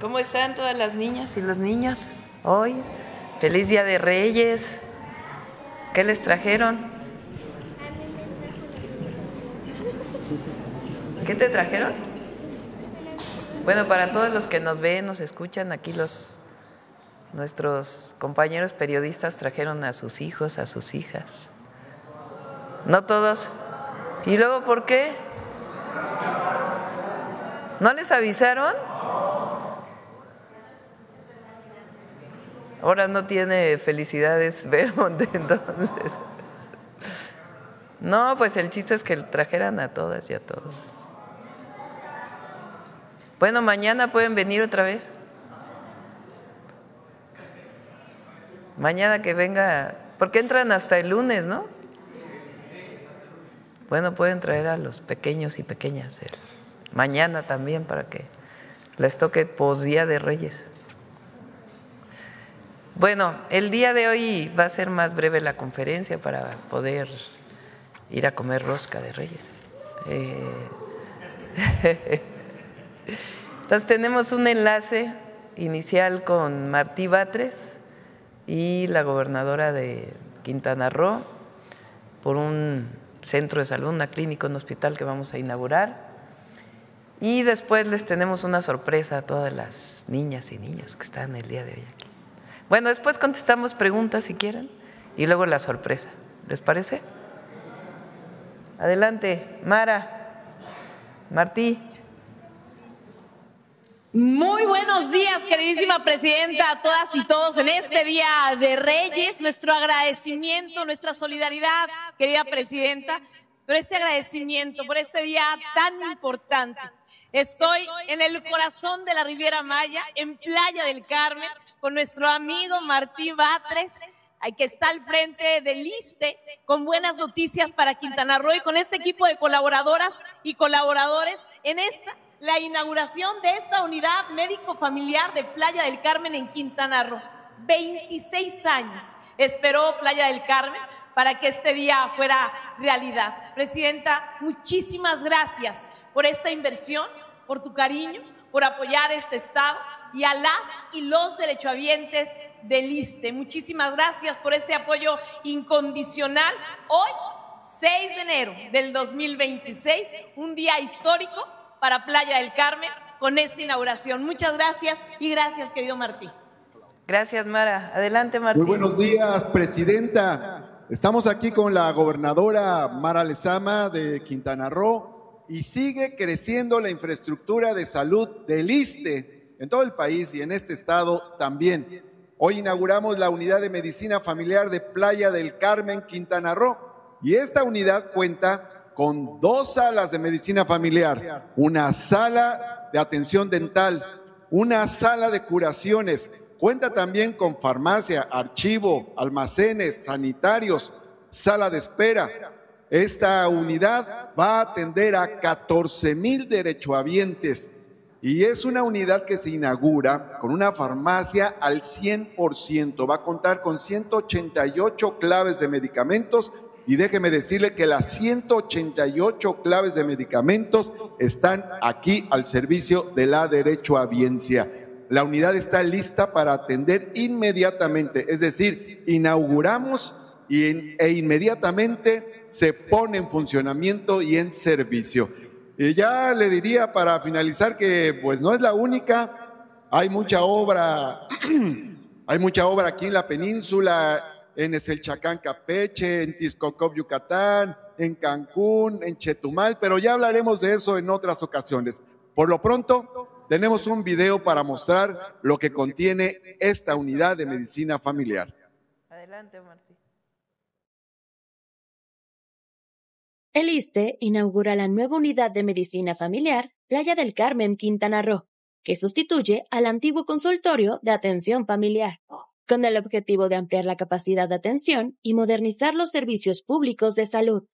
¿Cómo están todas las niñas y los niños hoy? Feliz Día de Reyes. ¿Qué les trajeron? ¿Qué te trajeron? Bueno, para todos los que nos ven, nos escuchan, aquí nuestros compañeros periodistas trajeron a sus hijos, a sus hijas. No todos. ¿Y luego por qué? ¿No les avisaron? Ahora no tiene felicidades Belmont, entonces. No, pues el chiste es que trajeran a todas y a todos. Bueno, mañana pueden venir otra vez. Mañana que venga, porque entran hasta el lunes, ¿no? Bueno, pueden traer a los pequeños y pequeñas mañana también para que les toque posdía de Reyes. Bueno, el día de hoy va a ser más breve la conferencia para poder ir a comer rosca de Reyes. Entonces tenemos un enlace inicial con Martí Batres y la gobernadora de Quintana Roo por un centro de salud, una clínica, un hospital que vamos a inaugurar. Y después les tenemos una sorpresa a todas las niñas y niños que están el día de hoy aquí. Bueno, después contestamos preguntas si quieren y luego la sorpresa. ¿Les parece? Adelante, Mara, Martí. Muy buenos días, queridísima presidenta, a todas y todos en este Día de Reyes. Nuestro agradecimiento, nuestra solidaridad, querida presidenta, por este agradecimiento, por este día tan importante. Estoy en el corazón de la Riviera Maya, en Playa del Carmen, con nuestro amigo Martí Batres, que está al frente del ISSSTE, con buenas noticias para Quintana Roo y con este equipo de colaboradoras y colaboradores en la inauguración de esta unidad médico-familiar de Playa del Carmen en Quintana Roo. 26 años esperó Playa del Carmen para que este día fuera realidad. Presidenta, muchísimas gracias por esta inversión, por tu cariño, por apoyar este estado y a las y los derechohabientes del ISSSTE. Muchísimas gracias por ese apoyo incondicional. Hoy, 6 de enero del 2026, un día histórico para Playa del Carmen con esta inauguración. Muchas gracias y gracias, querido Martí. Gracias, Mara. Adelante, Martí. Muy buenos días, presidenta. Estamos aquí con la gobernadora Mara Lezama de Quintana Roo y sigue creciendo la infraestructura de salud del ISSSTE en todo el país y en este estado también. Hoy inauguramos la unidad de medicina familiar de Playa del Carmen, Quintana Roo, y esta unidad cuenta con 2 salas de medicina familiar, una sala de atención dental, una sala de curaciones, cuenta también con farmacia, archivo, almacenes, sanitarios, sala de espera. Esta unidad va a atender a 14,000 derechohabientes y es una unidad que se inaugura con una farmacia al 100%. Va a contar con 188 claves de medicamentos y déjeme decirle que las 188 claves de medicamentos están aquí al servicio de la derechohabiencia. La unidad está lista para atender inmediatamente, es decir, inauguramos e inmediatamente se pone en funcionamiento y en servicio. Y ya le diría para finalizar que pues no es la única, hay mucha obra aquí en la península, en Eselchacán, Campeche, en Tixcocop, Yucatán, en Cancún, en Chetumal, pero ya hablaremos de eso en otras ocasiones. Por lo pronto, tenemos un video para mostrar lo que contiene esta unidad de medicina familiar. Adelante, Martí. El ISSSTE inaugura la nueva unidad de medicina familiar Playa del Carmen, Quintana Roo, que sustituye al antiguo consultorio de atención familiar, con el objetivo de ampliar la capacidad de atención y modernizar los servicios públicos de salud.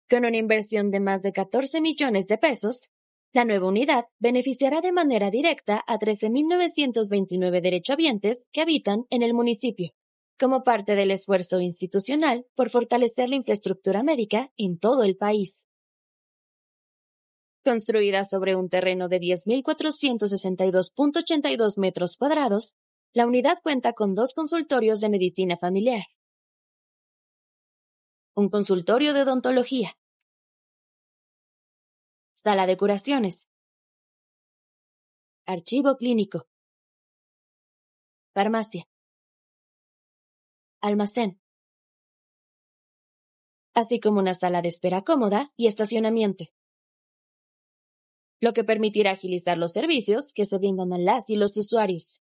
Con una inversión de más de 14 millones de pesos, la nueva unidad beneficiará de manera directa a 13,929 derechohabientes que habitan en el municipio, como parte del esfuerzo institucional por fortalecer la infraestructura médica en todo el país. Construida sobre un terreno de 10.462.82 metros cuadrados, la unidad cuenta con 2 consultorios de medicina familiar, un consultorio de odontología, sala de curaciones, archivo clínico, farmacia, almacén, así como una sala de espera cómoda y estacionamiento, lo que permitirá agilizar los servicios que se brindan a las y los usuarios.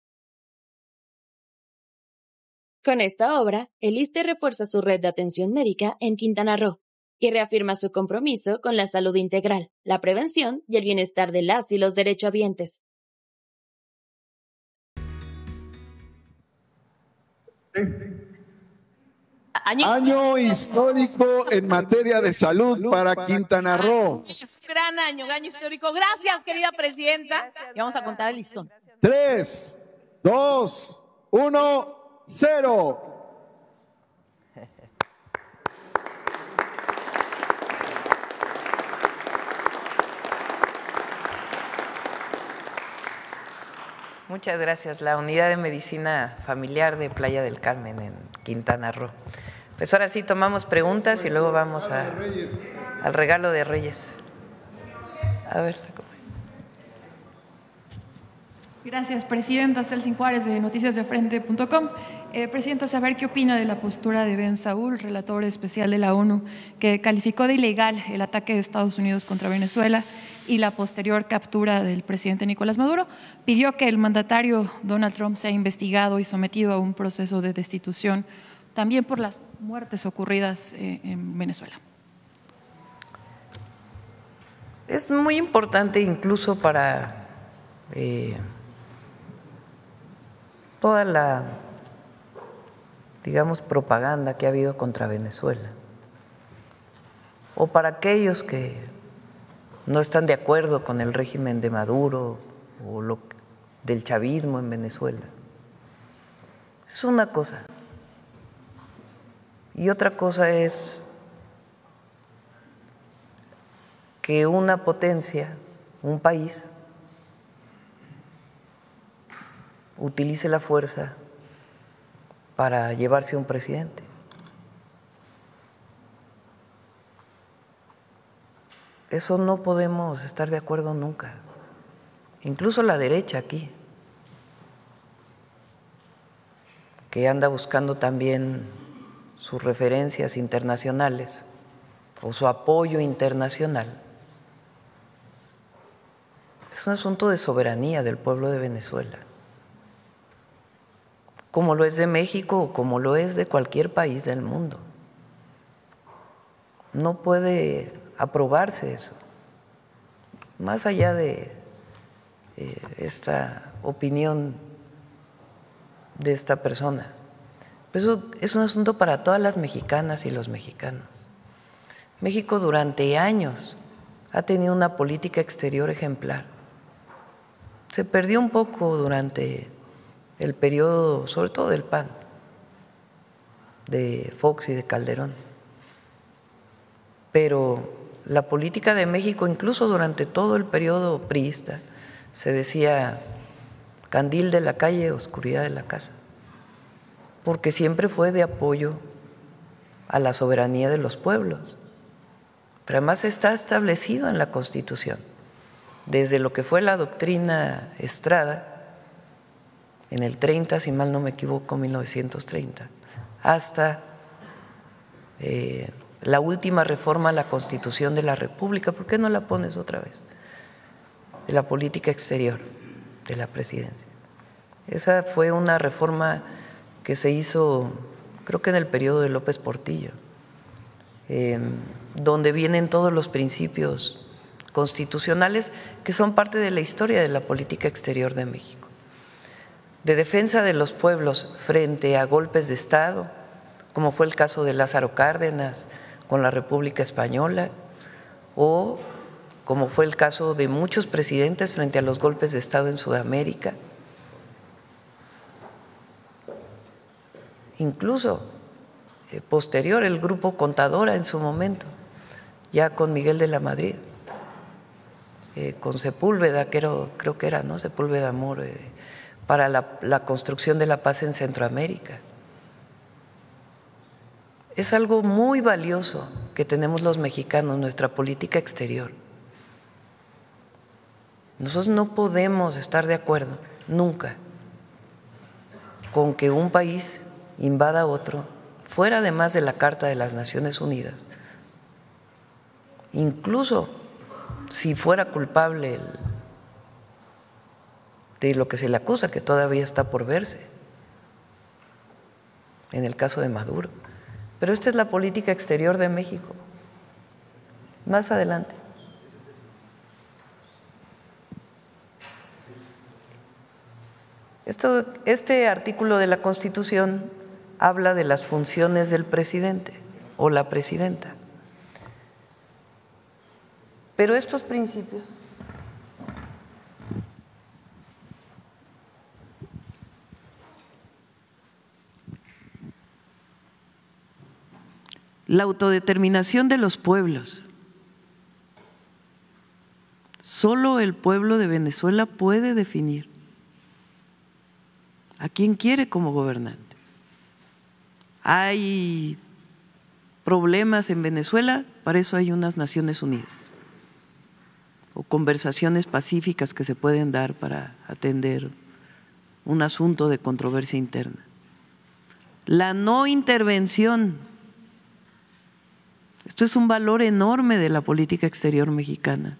Con esta obra, el ISSSTE refuerza su red de atención médica en Quintana Roo y reafirma su compromiso con la salud integral, la prevención y el bienestar de las y los derechohabientes. Año histórico en materia de salud para Quintana Roo. Es un gran año histórico. Gracias, querida presidenta. Y vamos a contar el listón. 3, 2, 1, 0. Muchas gracias. La Unidad de Medicina Familiar de Playa del Carmen en Quintana Roo. Pues ahora sí tomamos preguntas y luego vamos al regalo de Reyes. A ver. Gracias, Presidenta. Celsin Juárez, de noticiasdefrente.com. Presidenta, saber qué opina de la postura de Ben Saúl, relator especial de la ONU, que calificó de ilegal el ataque de Estados Unidos contra Venezuela y la posterior captura del presidente Nicolás Maduro. Pidió que el mandatario Donald Trump sea investigado y sometido a un proceso de destitución, también por las muertes ocurridas en Venezuela. Es muy importante incluso para toda la, digamos, propaganda que ha habido contra Venezuela, o para aquellos que no están de acuerdo con el régimen de Maduro o del chavismo en Venezuela. Es una cosa. Y otra cosa es que una potencia, un país, utilice la fuerza para llevarse a un presidente. Eso no podemos estar de acuerdo nunca, incluso la derecha aquí, que anda buscando también sus referencias internacionales o su apoyo internacional. Es un asunto de soberanía del pueblo de Venezuela, como lo es de México o como lo es de cualquier país del mundo. No puede aprobarse eso, más allá de esta opinión de esta persona. Eso es un asunto para todas las mexicanas y los mexicanos. México durante años ha tenido una política exterior ejemplar. Se perdió un poco durante el periodo, sobre todo del PAN, de Fox y de Calderón. Pero la política de México, incluso durante todo el periodo priista, se decía candil de la calle, oscuridad de la casa, porque siempre fue de apoyo a la soberanía de los pueblos. Pero además está establecido en la Constitución, desde lo que fue la doctrina Estrada, en el 30, si mal no me equivoco, 1930, hasta la última reforma a la Constitución de la República. ¿Por qué no la pones otra vez? De la política exterior de la presidencia. Esa fue una reforma que se hizo, creo que en el periodo de López Portillo, donde vienen todos los principios constitucionales que son parte de la historia de la política exterior de México, de defensa de los pueblos frente a golpes de Estado, como fue el caso de Lázaro Cárdenas con la República Española, o como fue el caso de muchos presidentes frente a los golpes de Estado en Sudamérica. Incluso posterior el grupo Contadora en su momento, ya con Miguel de la Madrid. con Sepúlveda, creo que era, ¿no? Sepúlveda Amor, para la construcción de la paz en Centroamérica. Es algo muy valioso que tenemos los mexicanos, nuestra política exterior. Nosotros no podemos estar de acuerdo nunca con que un país invada a otro, fuera además de la Carta de las Naciones Unidas, incluso si fuera culpable de lo que se le acusa, que todavía está por verse, en el caso de Maduro. Pero esta es la política exterior de México. Más adelante. Este artículo de la Constitución habla de las funciones del presidente o la presidenta. Pero estos principios la autodeterminación de los pueblos. Solo el pueblo de Venezuela puede definir a quién quiere como gobernante. Hay problemas en Venezuela, para eso hay unas Naciones Unidas o conversaciones pacíficas que se pueden dar para atender un asunto de controversia interna. La no intervención, esto es un valor enorme de la política exterior mexicana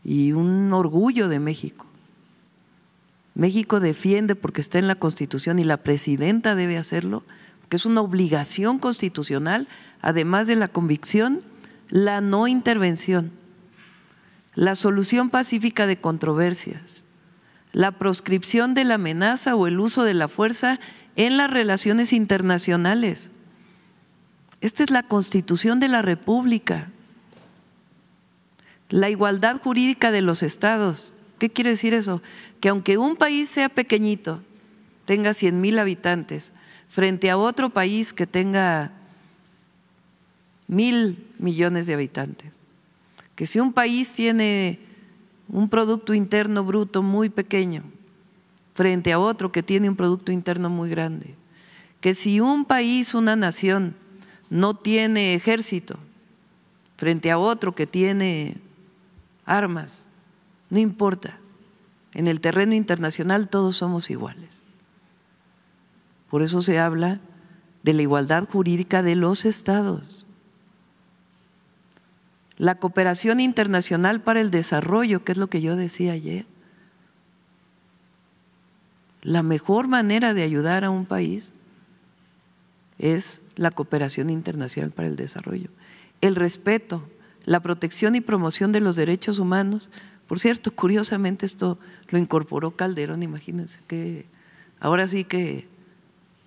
y un orgullo de México. México defiende porque está en la Constitución y la presidenta debe hacerlo, porque es una obligación constitucional, además de la convicción, la no intervención, la solución pacífica de controversias, la proscripción de la amenaza o el uso de la fuerza en las relaciones internacionales. Esta es la Constitución de la República. La igualdad jurídica de los estados. ¿Qué quiere decir eso? Que aunque un país sea pequeñito, tenga 100,000 habitantes, frente a otro país que tenga 1,000 millones de habitantes, que si un país tiene un Producto Interno Bruto muy pequeño, frente a otro que tiene un Producto Interno muy grande, que si un país, una nación, no tiene ejército, frente a otro que tiene armas, no importa, en el terreno internacional todos somos iguales. Por eso se habla de la igualdad jurídica de los estados. La cooperación internacional para el desarrollo, que es lo que yo decía ayer. La mejor manera de ayudar a un país es la cooperación internacional para el desarrollo. El respeto, la protección y promoción de los derechos humanos. Por cierto, curiosamente esto lo incorporó Calderón, imagínense que ahora sí que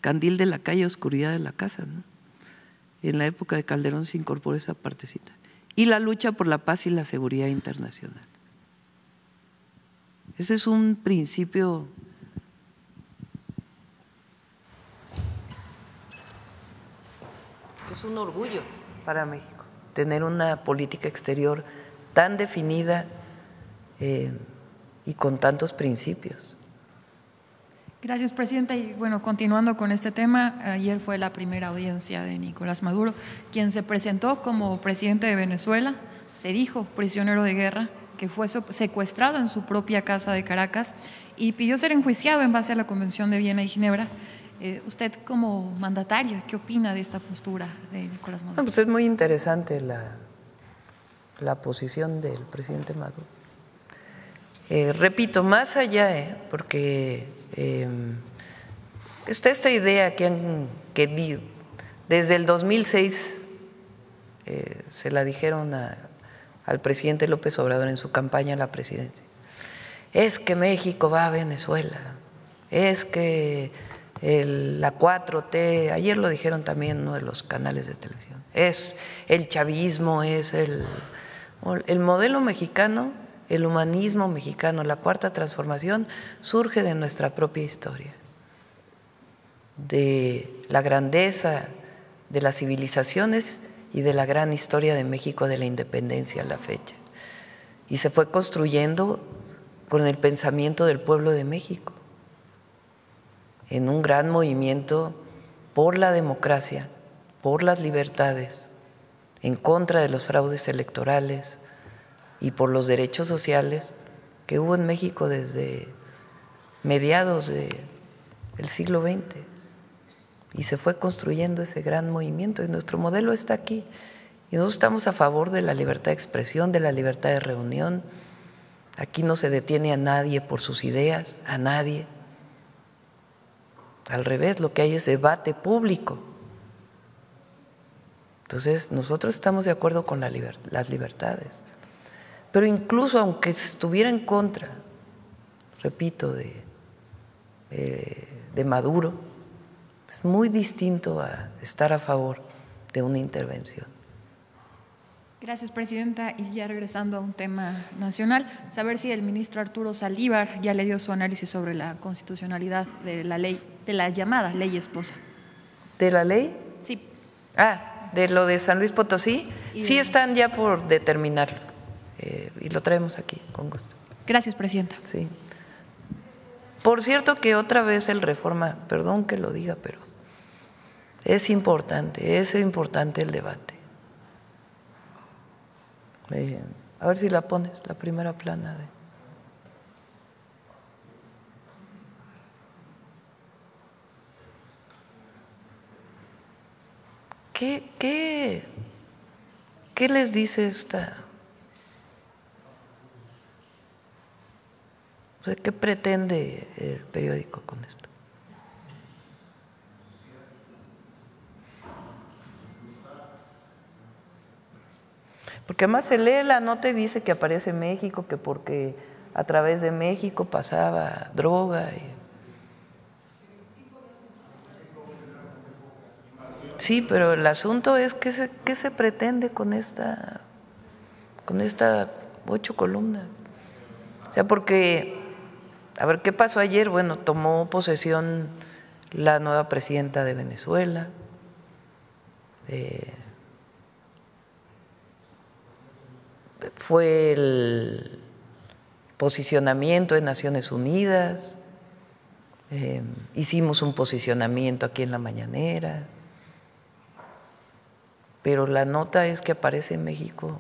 candil de la calle, oscuridad de la casa, ¿no? Y en la época de Calderón se incorporó esa partecita. Y la lucha por la paz y la seguridad internacional. Ese es un principio es un orgullo para México, tener una política exterior tan definida y con tantos principios. Gracias, presidenta. Y bueno, continuando con este tema, ayer fue la primera audiencia de Nicolás Maduro, quien se presentó como presidente de Venezuela, se dijo prisionero de guerra, que fue secuestrado en su propia casa de Caracas y pidió ser enjuiciado en base a la Convención de Viena y Ginebra. Usted como mandataria, ¿qué opina de esta postura de Nicolás Maduro? Pues es muy interesante la posición del presidente Maduro. Repito, más allá, porque está esta idea que desde el 2006 se la dijeron al presidente López Obrador en su campaña a la presidencia. Es que México va a Venezuela, es que la 4T, ayer lo dijeron también en uno de los canales de televisión, es el chavismo, es el modelo mexicano, el humanismo mexicano, la cuarta transformación surge de nuestra propia historia, de la grandeza de las civilizaciones y de la gran historia de México de la independencia a la fecha. y se fue construyendo con el pensamiento del pueblo de México, en un gran movimiento por la democracia, por las libertades, en contra de los fraudes electorales y por los derechos sociales que hubo en México desde mediados del siglo XX. Y se fue construyendo ese gran movimiento y nuestro modelo está aquí. Y nosotros estamos a favor de la libertad de expresión, de la libertad de reunión. Aquí no se detiene a nadie por sus ideas, a nadie. Al revés, lo que hay es debate público. Entonces, nosotros estamos de acuerdo con las libertades. Pero incluso aunque estuviera en contra, repito, de Maduro, es muy distinto a estar a favor de una intervención. Gracias, presidenta. Y ya regresando a un tema nacional, saber si el ministro Arturo Saldívar ya le dio su análisis sobre la constitucionalidad de la ley, de la llamada ley esposa. ¿De la ley? Sí. De lo de San Luis Potosí, sí están ya por determinarlo y lo traemos aquí con gusto. Gracias, presidenta. Sí. Por cierto que otra vez el Reforma, perdón que lo diga, pero es importante el debate. A ver si la pones, la primera plana de… ¿Qué les dice esta? O sea, ¿qué pretende el periódico con esto? Porque además se lee la nota y dice que aparece México, que porque a través de México pasaba droga. Sí, pero el asunto es ¿qué se pretende con esta 8 columnas? O sea, porque, a ver, ¿qué pasó ayer? Bueno, tomó posesión la nueva presidenta de Venezuela. Fue el posicionamiento en Naciones Unidas. Hicimos un posicionamiento aquí en la mañanera. Pero la nota es que aparece en México.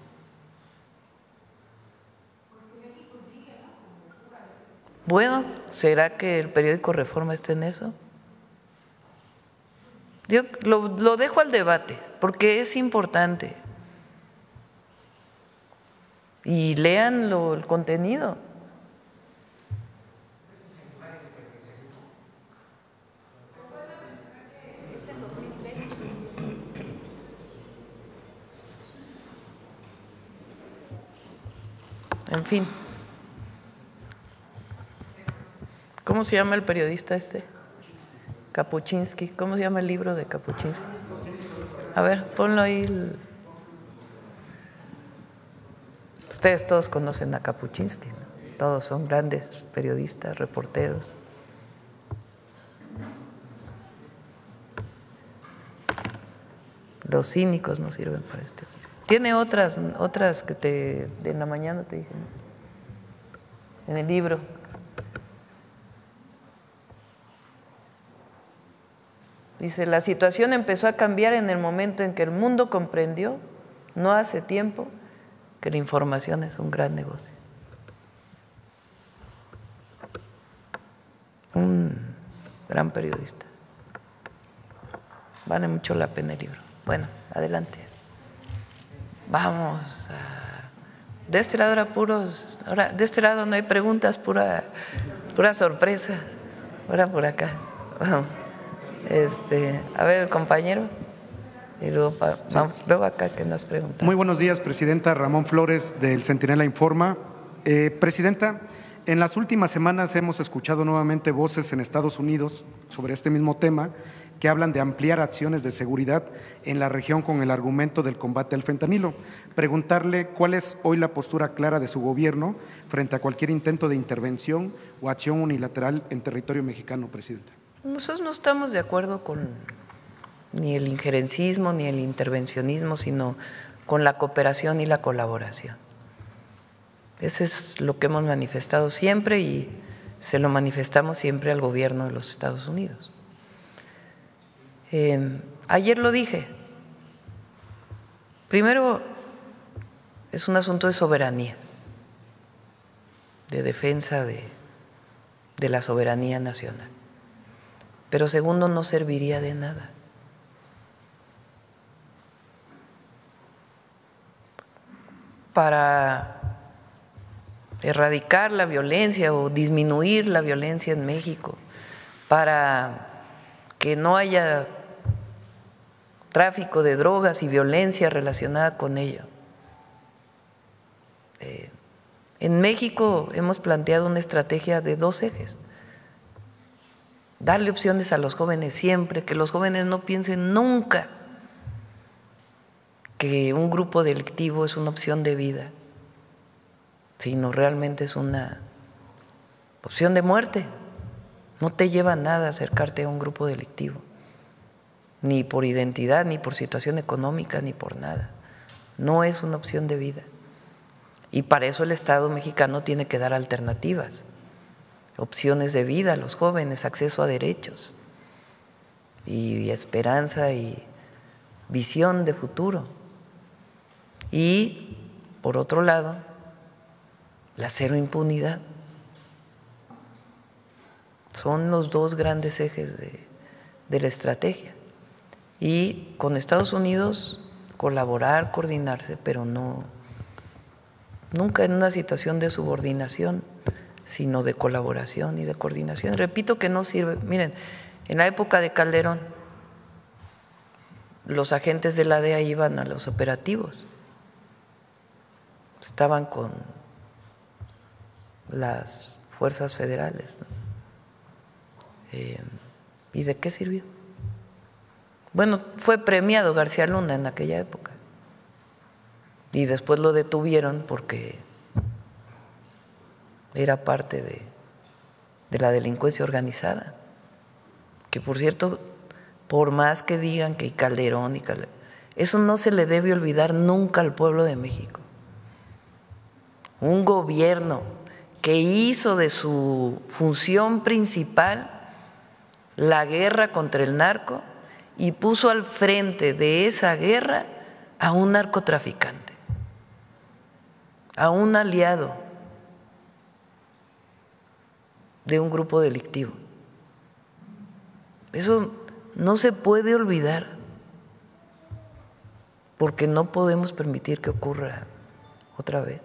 Bueno, ¿será que el periódico Reforma está en eso? Yo lo dejo al debate, porque es importante. Y lean el contenido. En fin, ¿cómo se llama el periodista este? Kapuczynski. ¿Cómo se llama el libro de Kapuczynski? A ver, ponlo ahí. Ustedes todos conocen a Kapuczynski, ¿no? Todos son grandes periodistas, reporteros. Los cínicos no sirven para este oficio. Tiene otras que en la mañana te dije, ¿no? En el libro. Dice, la situación empezó a cambiar en el momento en que el mundo comprendió, no hace tiempo, que la información es un gran negocio. Un gran periodista. Vale mucho la pena el libro. Bueno, adelante. Vamos de este lado era puros, ahora de este lado no hay preguntas, pura sorpresa. Ahora por acá. Vamos. A ver el compañero y luego vamos luego acá que nos pregunta. Muy buenos días, presidenta. Ramón Flores del Centinela Informa. Presidenta, en las últimas semanas hemos escuchado nuevamente voces en Estados Unidos sobre este mismo tema que hablan de ampliar acciones de seguridad en la región con el argumento del combate al fentanilo. Preguntarle cuál es hoy la postura clara de su gobierno frente a cualquier intento de intervención o acción unilateral en territorio mexicano, presidenta. Nosotros no estamos de acuerdo con ni el injerencismo ni el intervencionismo, sino con la cooperación y la colaboración. Eso es lo que hemos manifestado siempre y se lo manifestamos siempre al gobierno de los Estados Unidos. Ayer lo dije. Primero, es un asunto de soberanía, de defensa de la soberanía nacional. Pero segundo, no serviría de nada. Para erradicar la violencia o disminuir la violencia en México, para que no haya tráfico de drogas y violencia relacionada con ello. En México hemos planteado una estrategia de 2 ejes. Darle opciones a los jóvenes siempre, que los jóvenes no piensen nunca que un grupo delictivo es una opción de vida, sino realmente es una opción de muerte. No te lleva a nada acercarte a un grupo delictivo, ni por identidad, ni por situación económica, ni por nada. No es una opción de vida. Y para eso el Estado mexicano tiene que dar alternativas, opciones de vida a los jóvenes, acceso a derechos y esperanza y visión de futuro. Y, por otro lado, la cero impunidad. Son los 2 grandes ejes de la estrategia. Y con Estados Unidos colaborar, coordinarse, pero nunca en una situación de subordinación, sino de colaboración y de coordinación. Repito que no sirve. Miren, en la época de Calderón, los agentes de la DEA iban a los operativos, estaban con las fuerzas federales, ¿no? ¿Y de qué sirvió? Bueno, fue premiado García Luna en aquella época y después lo detuvieron porque era parte de la delincuencia organizada, que por cierto, por más que digan que Calderón, eso no se le debe olvidar nunca al pueblo de México. Un gobierno que hizo de su función principal la guerra contra el narco y puso al frente de esa guerra a un narcotraficante, a un aliado de un grupo delictivo. Eso no se puede olvidar, porque no podemos permitir que ocurra otra vez.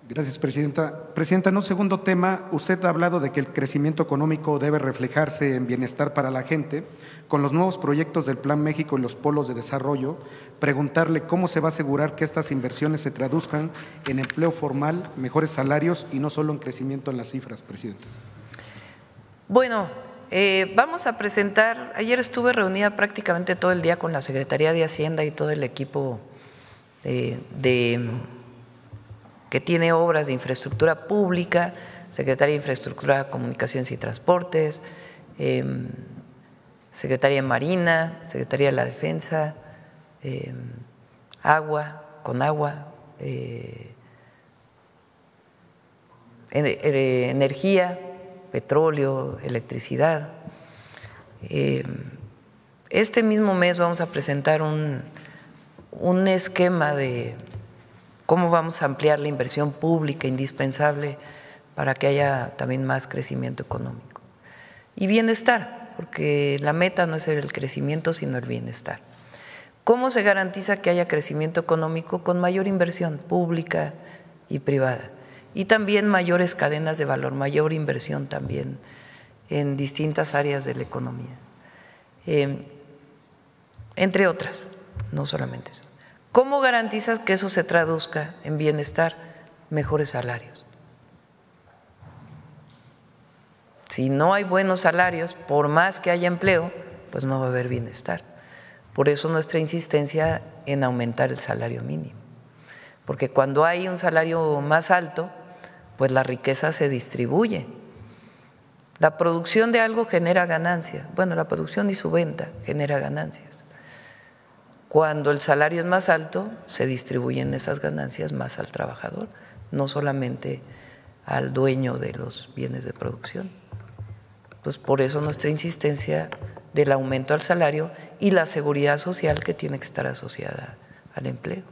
Gracias, Presidenta. Presidenta, en un segundo tema, usted ha hablado de que el crecimiento económico debe reflejarse en bienestar para la gente. Con los nuevos proyectos del Plan México y los polos de desarrollo, preguntarle cómo se va a asegurar que estas inversiones se traduzcan en empleo formal, mejores salarios y no solo en crecimiento en las cifras, Presidenta. Bueno, vamos a presentar, ayer estuve reunida prácticamente todo el día con la Secretaría de Hacienda y todo el equipo que tiene obras de infraestructura pública, Secretaría de Infraestructura, Comunicaciones y Transportes, Secretaría de Marina, Secretaría de la Defensa, Conagua, energía, petróleo, electricidad. Este mismo mes vamos a presentar un esquema de cómo vamos a ampliar la inversión pública indispensable para que haya también más crecimiento económico. Y bienestar, porque la meta no es el crecimiento, sino el bienestar. ¿Cómo se garantiza que haya crecimiento económico? Con mayor inversión pública y privada. Y también mayores cadenas de valor, mayor inversión también en distintas áreas de la economía. Entre otras, no solamente eso. ¿Cómo garantizas que eso se traduzca en bienestar? Mejores salarios. Si no hay buenos salarios, por más que haya empleo, pues no va a haber bienestar. Por eso nuestra insistencia en aumentar el salario mínimo. Porque cuando hay un salario más alto, pues la riqueza se distribuye. La producción de algo genera ganancias. Bueno, la producción y su venta genera ganancias. Cuando el salario es más alto, se distribuyen esas ganancias más al trabajador, no solamente al dueño de los bienes de producción. Pues por eso nuestra insistencia del aumento al salario y la seguridad social que tiene que estar asociada al empleo.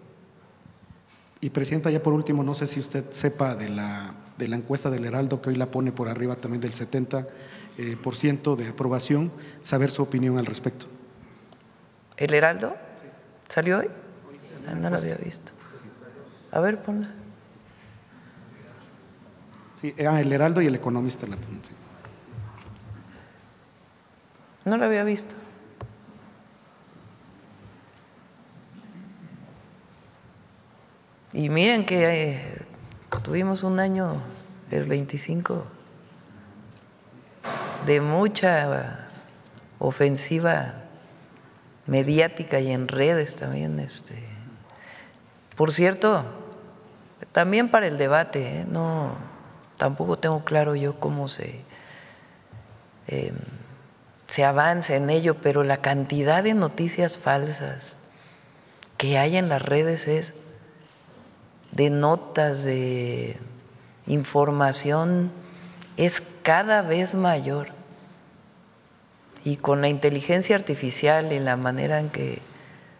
Y Presidenta, ya por último, no sé si usted sepa de la encuesta del Heraldo, que hoy la pone por arriba también del 70% de aprobación, saber su opinión al respecto. ¿El Heraldo? ¿Salió hoy? Ah, no lo había visto. A ver, ponla. Sí, el Heraldo y el Economista la ponen. Sí. No lo había visto. Y miren que tuvimos un año, el 25, de mucha ofensiva mediática y en redes también. Por cierto, también para el debate, no, tampoco tengo claro yo cómo se avanza en ello, pero la cantidad de noticias falsas que hay en las redes de notas, de información, es cada vez mayor. Y con la inteligencia artificial y la manera en que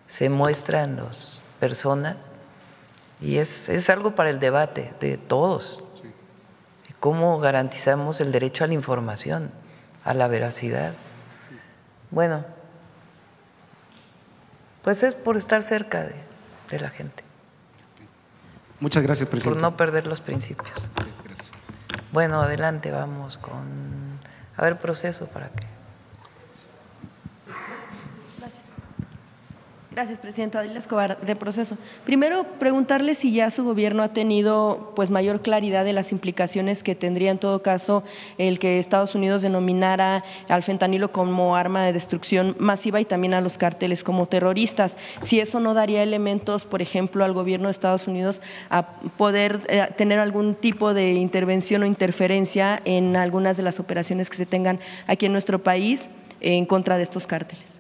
se muestran las personas, y es algo para el debate de todos. Sí. ¿Cómo garantizamos el derecho a la información, a la veracidad? Bueno, pues es por estar cerca de la gente. Muchas gracias, Presidenta. Por no perder los principios. Gracias. Bueno, adelante, vamos con… A ver, proceso para que… Gracias, Presidenta. Adela Escobar, de Proceso. Primero, preguntarle si ya su gobierno ha tenido pues mayor claridad de las implicaciones que tendría en todo caso el que Estados Unidos denominara al fentanilo como arma de destrucción masiva y también a los cárteles como terroristas. Si eso no daría elementos, por ejemplo, al gobierno de Estados Unidos a poder tener algún tipo de intervención o interferencia en algunas de las operaciones que se tengan aquí en nuestro país en contra de estos cárteles.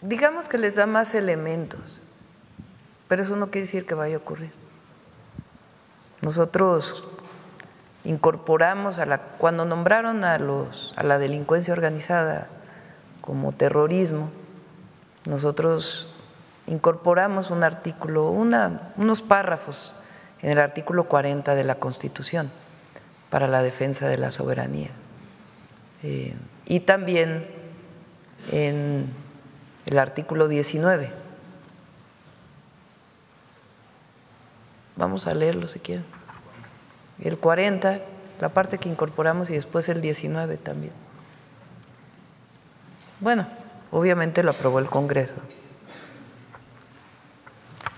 Digamos que les da más elementos, pero eso no quiere decir que vaya a ocurrir. Nosotros incorporamos cuando nombraron a la delincuencia organizada como terrorismo, nosotros incorporamos un artículo, unos párrafos en el artículo 40 de la Constitución para la defensa de la soberanía, y también en el artículo 19. Vamos a leerlo si quieren. El 40, la parte que incorporamos, y después el 19 también. Bueno, obviamente lo aprobó el Congreso.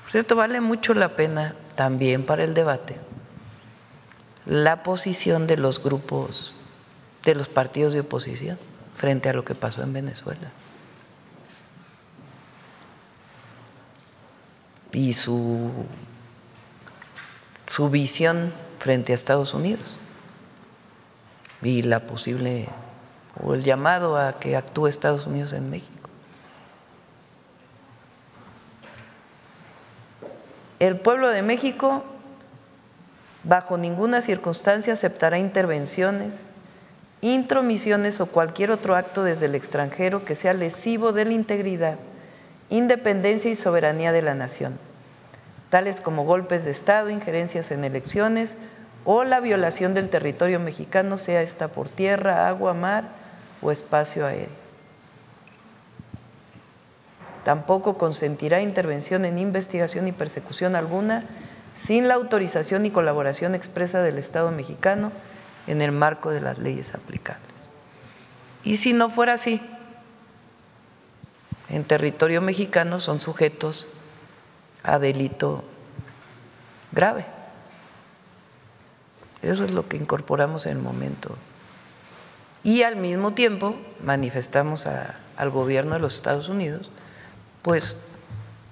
Por cierto, vale mucho la pena también para el debate la posición de los grupos, de los partidos de oposición frente a lo que pasó en Venezuela. Y su visión frente a Estados Unidos y la posible o el llamado a que actúe Estados Unidos en México. El pueblo de México bajo ninguna circunstancia aceptará intervenciones, intromisiones o cualquier otro acto desde el extranjero que sea lesivo de la integridad, independencia y soberanía de la nación, tales como golpes de Estado, injerencias en elecciones o la violación del territorio mexicano, sea esta por tierra, agua, mar o espacio aéreo. Tampoco consentirá intervención en investigación y persecución alguna sin la autorización y colaboración expresa del Estado mexicano en el marco de las leyes aplicables. Y si no fuera así, en territorio mexicano son sujetos a delito grave. Eso es lo que incorporamos en el momento. Y al mismo tiempo manifestamos al gobierno de los Estados Unidos pues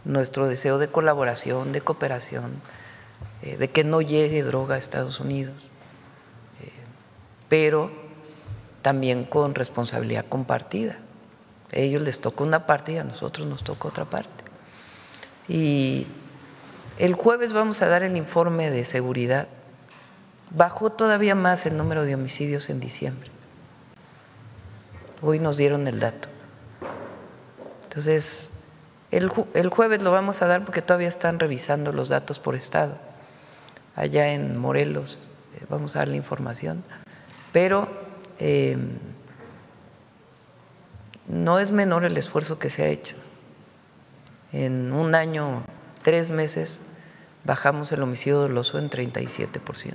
nuestro deseo de colaboración, de cooperación, de que no llegue droga a Estados Unidos, pero también con responsabilidad compartida. A ellos les tocó una parte y a nosotros nos tocó otra parte. Y el jueves vamos a dar el informe de seguridad. Bajó todavía más el número de homicidios en diciembre. Hoy nos dieron el dato. Entonces, el jueves lo vamos a dar porque todavía están revisando los datos por estado. Allá en Morelos vamos a dar la información. Pero no es menor el esfuerzo que se ha hecho. En un año, 3 meses, bajamos el homicidio doloso en 37%.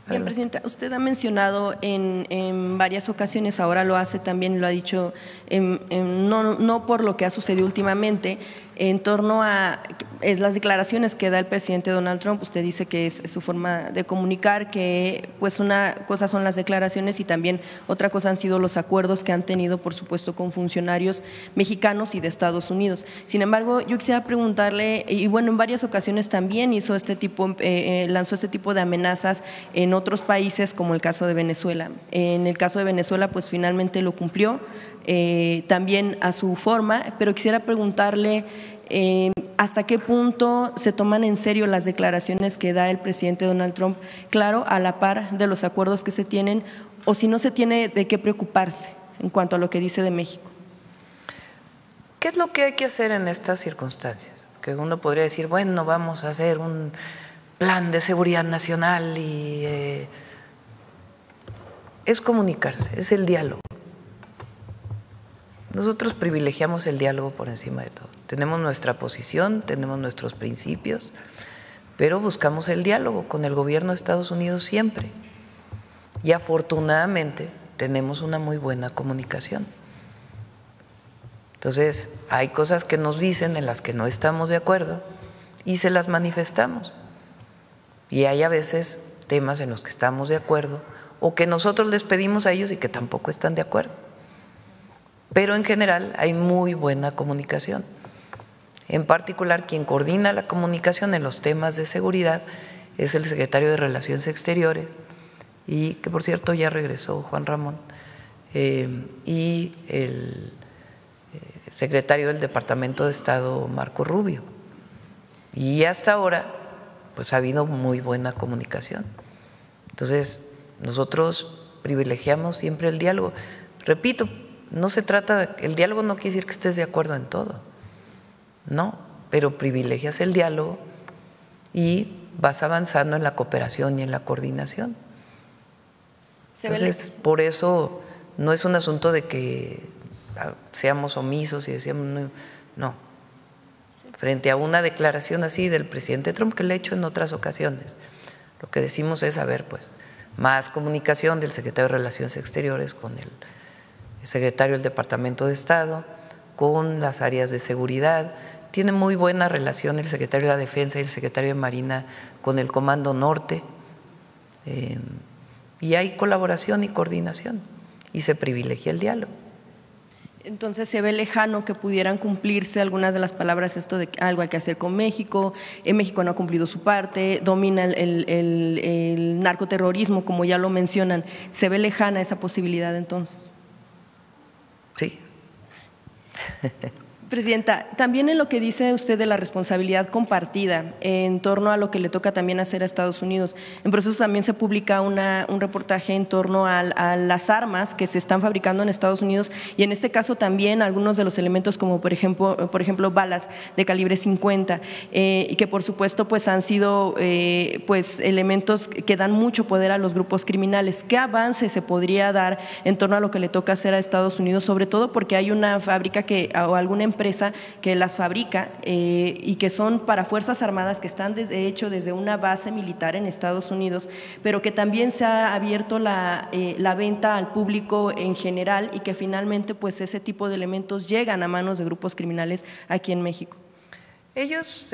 Bien, Presidenta, usted ha mencionado en varias ocasiones, ahora lo hace también, lo ha dicho, no por lo que ha sucedido últimamente, en torno a las declaraciones que da el presidente Donald Trump. Usted dice que es su forma de comunicar, que pues una cosa son las declaraciones y también otra cosa han sido los acuerdos que han tenido, por supuesto, con funcionarios mexicanos y de Estados Unidos. Sin embargo, yo quisiera preguntarle, y bueno, en varias ocasiones también lanzó este tipo de amenazas en otros países, como el caso de Venezuela. En el caso de Venezuela, pues finalmente lo cumplió, también a su forma, pero quisiera preguntarle hasta qué punto se toman en serio las declaraciones que da el presidente Donald Trump, claro, a la par de los acuerdos que se tienen, o si no se tiene de qué preocuparse en cuanto a lo que dice de México. ¿Qué es lo que hay que hacer en estas circunstancias? Que uno podría decir, bueno, vamos a hacer un plan de seguridad nacional y es comunicarse, es el diálogo. Nosotros privilegiamos el diálogo por encima de todo. Tenemos nuestra posición, tenemos nuestros principios, pero buscamos el diálogo con el gobierno de Estados Unidos siempre. Y afortunadamente tenemos una muy buena comunicación. Entonces, hay cosas que nos dicen en las que no estamos de acuerdo y se las manifestamos. Y hay a veces temas en los que estamos de acuerdo o que nosotros les pedimos a ellos y que tampoco están de acuerdo. Pero en general hay muy buena comunicación. En particular, quien coordina la comunicación en los temas de seguridad es el secretario de Relaciones Exteriores, y que por cierto ya regresó Juan Ramón, y el secretario del Departamento de Estado, Marco Rubio. Y hasta ahora, pues ha habido muy buena comunicación. Entonces, nosotros privilegiamos siempre el diálogo. Repito, no se trata, el diálogo no quiere decir que estés de acuerdo en todo, no, pero privilegias el diálogo y vas avanzando en la cooperación y en la coordinación. Entonces, por eso no es un asunto de que seamos omisos y decíamos no. Frente a una declaración así del presidente Trump, que le he hecho en otras ocasiones, lo que decimos es, a ver, pues, más comunicación del secretario de Relaciones Exteriores con el secretario del Departamento de Estado, con las áreas de seguridad. Tiene muy buena relación el secretario de la Defensa y el secretario de Marina con el Comando Norte, y hay colaboración y coordinación y se privilegia el diálogo. Entonces, ¿se ve lejano que pudieran cumplirse algunas de las palabras, esto de algo hay que hacer con México? México no ha cumplido su parte, domina el narcoterrorismo, como ya lo mencionan. ¿Se ve lejana esa posibilidad entonces? Sí. Presidenta, también en lo que dice usted de la responsabilidad compartida en torno a lo que le toca también hacer a Estados Unidos, en proceso también se publica un reportaje en torno a las armas que se están fabricando en Estados Unidos y en este caso también algunos de los elementos como por ejemplo balas de calibre 50 y que por supuesto pues han sido pues elementos que dan mucho poder a los grupos criminales. ¿Qué avance se podría dar en torno a lo que le toca hacer a Estados Unidos? Sobre todo porque hay una fábrica o alguna empresa que las fabrica y que son para Fuerzas Armadas que están de hecho desde una base militar en Estados Unidos, pero que también se ha abierto la venta al público en general y que finalmente pues ese tipo de elementos llegan a manos de grupos criminales aquí en México. Ellos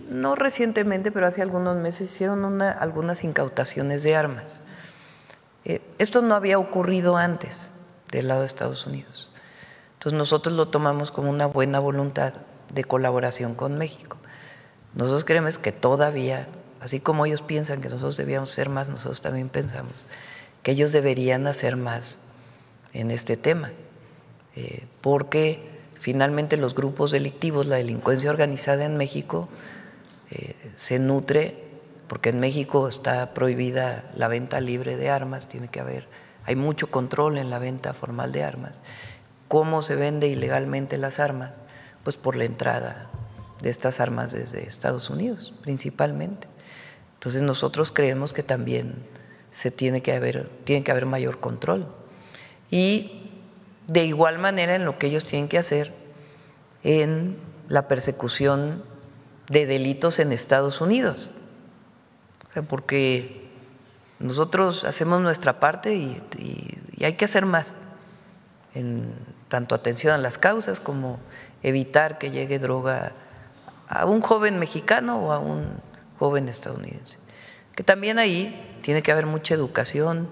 no recientemente, pero hace algunos meses hicieron algunas incautaciones de armas. Esto no había ocurrido antes del lado de Estados Unidos. Entonces nosotros lo tomamos como una buena voluntad de colaboración con México. Nosotros creemos que todavía, así como ellos piensan que nosotros debíamos ser más, nosotros también pensamos que ellos deberían hacer más en este tema, porque finalmente los grupos delictivos, la delincuencia organizada en México se nutre, porque en México está prohibida la venta libre de armas, hay mucho control en la venta formal de armas. ¿Cómo se vende ilegalmente las armas? Pues por la entrada de estas armas desde Estados Unidos, principalmente. Entonces nosotros creemos que también tiene que haber mayor control. Y de igual manera en lo que ellos tienen que hacer en la persecución de delitos en Estados Unidos. O sea, porque nosotros hacemos nuestra parte y hay que hacer más en tanto atención a las causas como evitar que llegue droga a un joven mexicano o a un joven estadounidense. Que también ahí tiene que haber mucha educación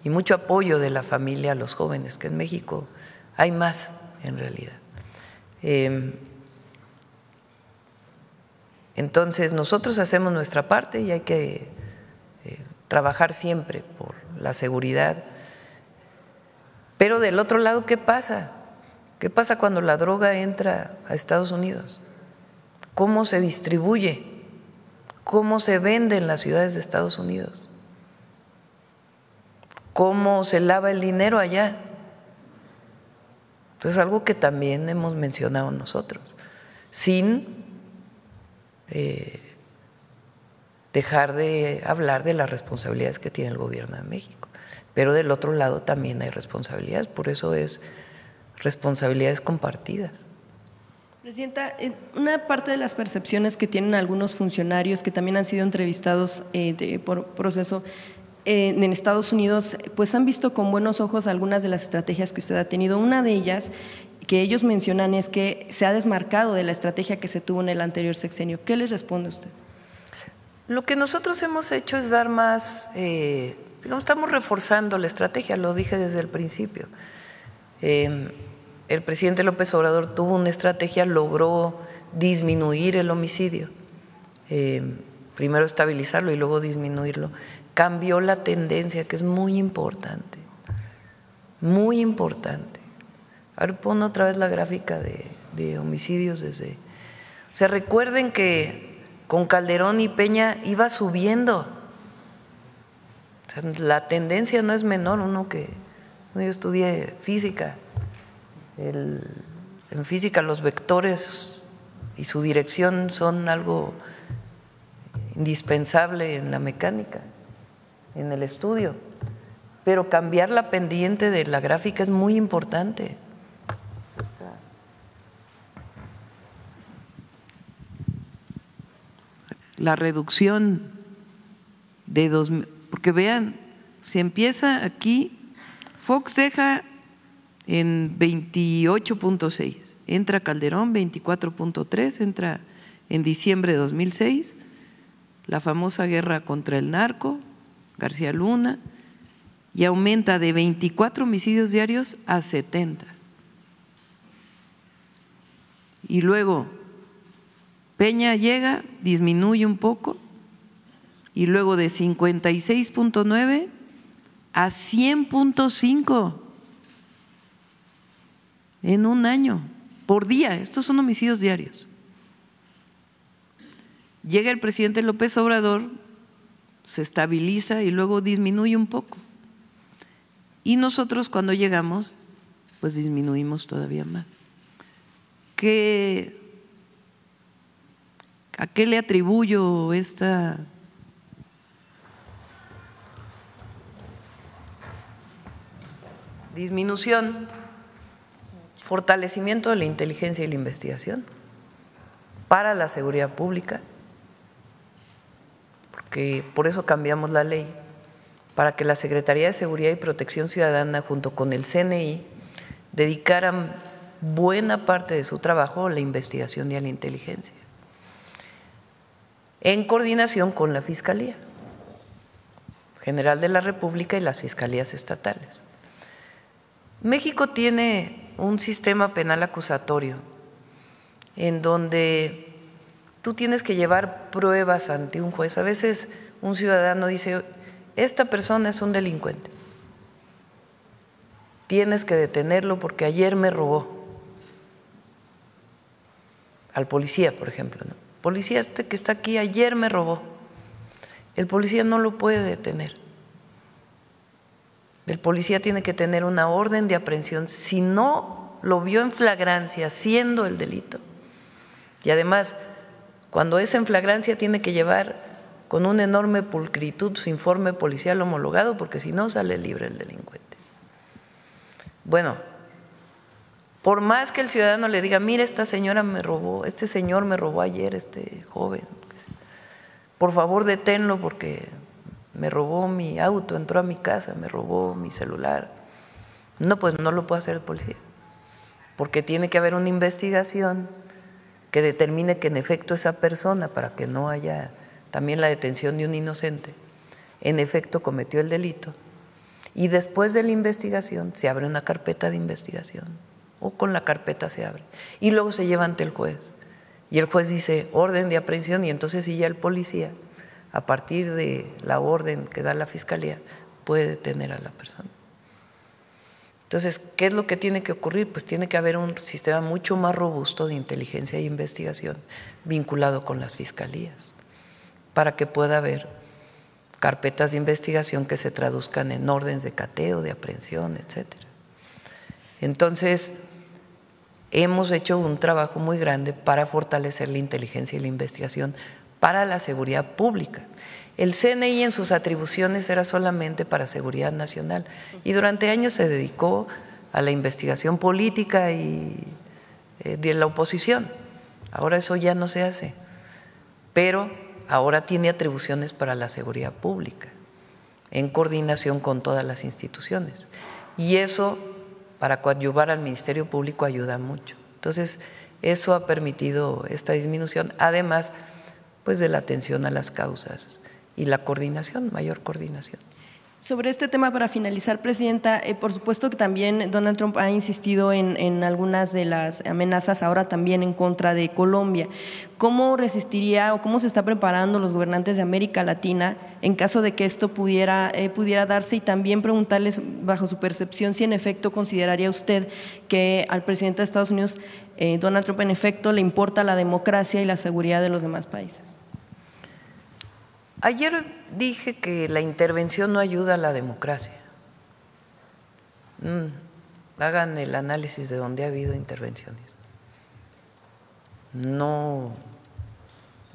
y mucho apoyo de la familia a los jóvenes, que en México hay más en realidad. Entonces nosotros hacemos nuestra parte y hay que trabajar siempre por la seguridad. Pero del otro lado, ¿qué pasa? ¿Qué pasa cuando la droga entra a Estados Unidos? ¿Cómo se distribuye? ¿Cómo se vende en las ciudades de Estados Unidos? ¿Cómo se lava el dinero allá? Entonces, algo que también hemos mencionado nosotros, sin dejar de hablar de las responsabilidades que tiene el gobierno de México. Pero del otro lado también hay responsabilidades, por eso es responsabilidades compartidas. Presidenta, una parte de las percepciones que tienen algunos funcionarios que también han sido entrevistados por proceso en Estados Unidos, pues han visto con buenos ojos algunas de las estrategias que usted ha tenido. Una de ellas que ellos mencionan es que se ha desmarcado de la estrategia que se tuvo en el anterior sexenio. ¿Qué les responde usted? Lo que nosotros hemos hecho es dar más, estamos reforzando la estrategia, lo dije desde el principio. El presidente López Obrador tuvo una estrategia, logró disminuir el homicidio, primero estabilizarlo y luego disminuirlo. Cambió la tendencia, que es muy importante, muy importante. Ahora pon otra vez la gráfica de homicidios desde… O sea, recuerden que con Calderón y Peña iba subiendo. O sea, la tendencia no es menor, yo estudié física. En física los vectores y su dirección son algo indispensable en la mecánica, en el estudio, pero cambiar la pendiente de la gráfica es muy importante. La reducción de porque vean, se empieza aquí, Fox deja en 28.6, entra Calderón 24.3, entra en diciembre de 2006, la famosa guerra contra el narco, García Luna, y aumenta de 24 homicidios diarios a 70. Y luego Peña llega, disminuye un poco, y luego de 56.9 a 100.5 en un año, por día. Estos son homicidios diarios. Llega el presidente López Obrador, se estabiliza y luego disminuye un poco. Y nosotros cuando llegamos, pues disminuimos todavía más. ¿A qué le atribuyo esta disminución? Fortalecimiento de la inteligencia y la investigación para la seguridad pública, porque por eso cambiamos la ley, para que la Secretaría de Seguridad y Protección Ciudadana junto con el CNI dedicaran buena parte de su trabajo a la investigación y a la inteligencia, en coordinación con la Fiscalía General de la República y las fiscalías estatales. México tiene un sistema penal acusatorio en donde tú tienes que llevar pruebas ante un juez. A veces un ciudadano dice, esta persona es un delincuente, tienes que detenerlo porque ayer me robó. Al policía, por ejemplo, ¿no? Policía que está aquí ayer me robó. El policía no lo puede detener. El policía tiene que tener una orden de aprehensión. Si no lo vio en flagrancia haciendo el delito, y además cuando es en flagrancia tiene que llevar con una enorme pulcritud su informe policial homologado, porque si no sale libre el delincuente. Bueno, por más que el ciudadano le diga, mira, esta señora me robó, este señor me robó ayer, este joven, por favor deténlo porque me robó mi auto, entró a mi casa, me robó mi celular. No, pues no lo puede hacer el policía, porque tiene que haber una investigación que determine que en efecto esa persona, para que no haya también la detención de un inocente, en efecto cometió el delito. Y después de la investigación se abre una carpeta de investigación, o con la carpeta se abre, y luego se lleva ante el juez. Y el juez dice orden de aprehensión, y entonces sí ya el policía, a partir de la orden que da la fiscalía, puede detener a la persona. Entonces, ¿qué es lo que tiene que ocurrir? Pues tiene que haber un sistema mucho más robusto de inteligencia e investigación vinculado con las fiscalías, para que pueda haber carpetas de investigación que se traduzcan en órdenes de cateo, de aprehensión, etcétera. Entonces, hemos hecho un trabajo muy grande para fortalecer la inteligencia y la investigación para la seguridad pública. El CNI en sus atribuciones era solamente para seguridad nacional y durante años se dedicó a la investigación política y de la oposición. Ahora eso ya no se hace, pero ahora tiene atribuciones para la seguridad pública en coordinación con todas las instituciones, y eso para coadyuvar al Ministerio Público ayuda mucho. Entonces, eso ha permitido esta disminución, además pues de la atención a las causas y la coordinación, mayor coordinación. Sobre este tema, para finalizar, Presidenta, por supuesto que también Donald Trump ha insistido en algunas de las amenazas, ahora también en contra de Colombia. ¿Cómo resistiría o cómo se está preparando los gobernantes de América Latina en caso de que esto pudiera darse? Y también preguntarles, bajo su percepción, si en efecto consideraría usted que al presidente de Estados Unidos, Donald Trump, en efecto le importa la democracia y la seguridad de los demás países. Ayer dije que la intervención no ayuda a la democracia. Hagan el análisis de donde ha habido intervenciones. No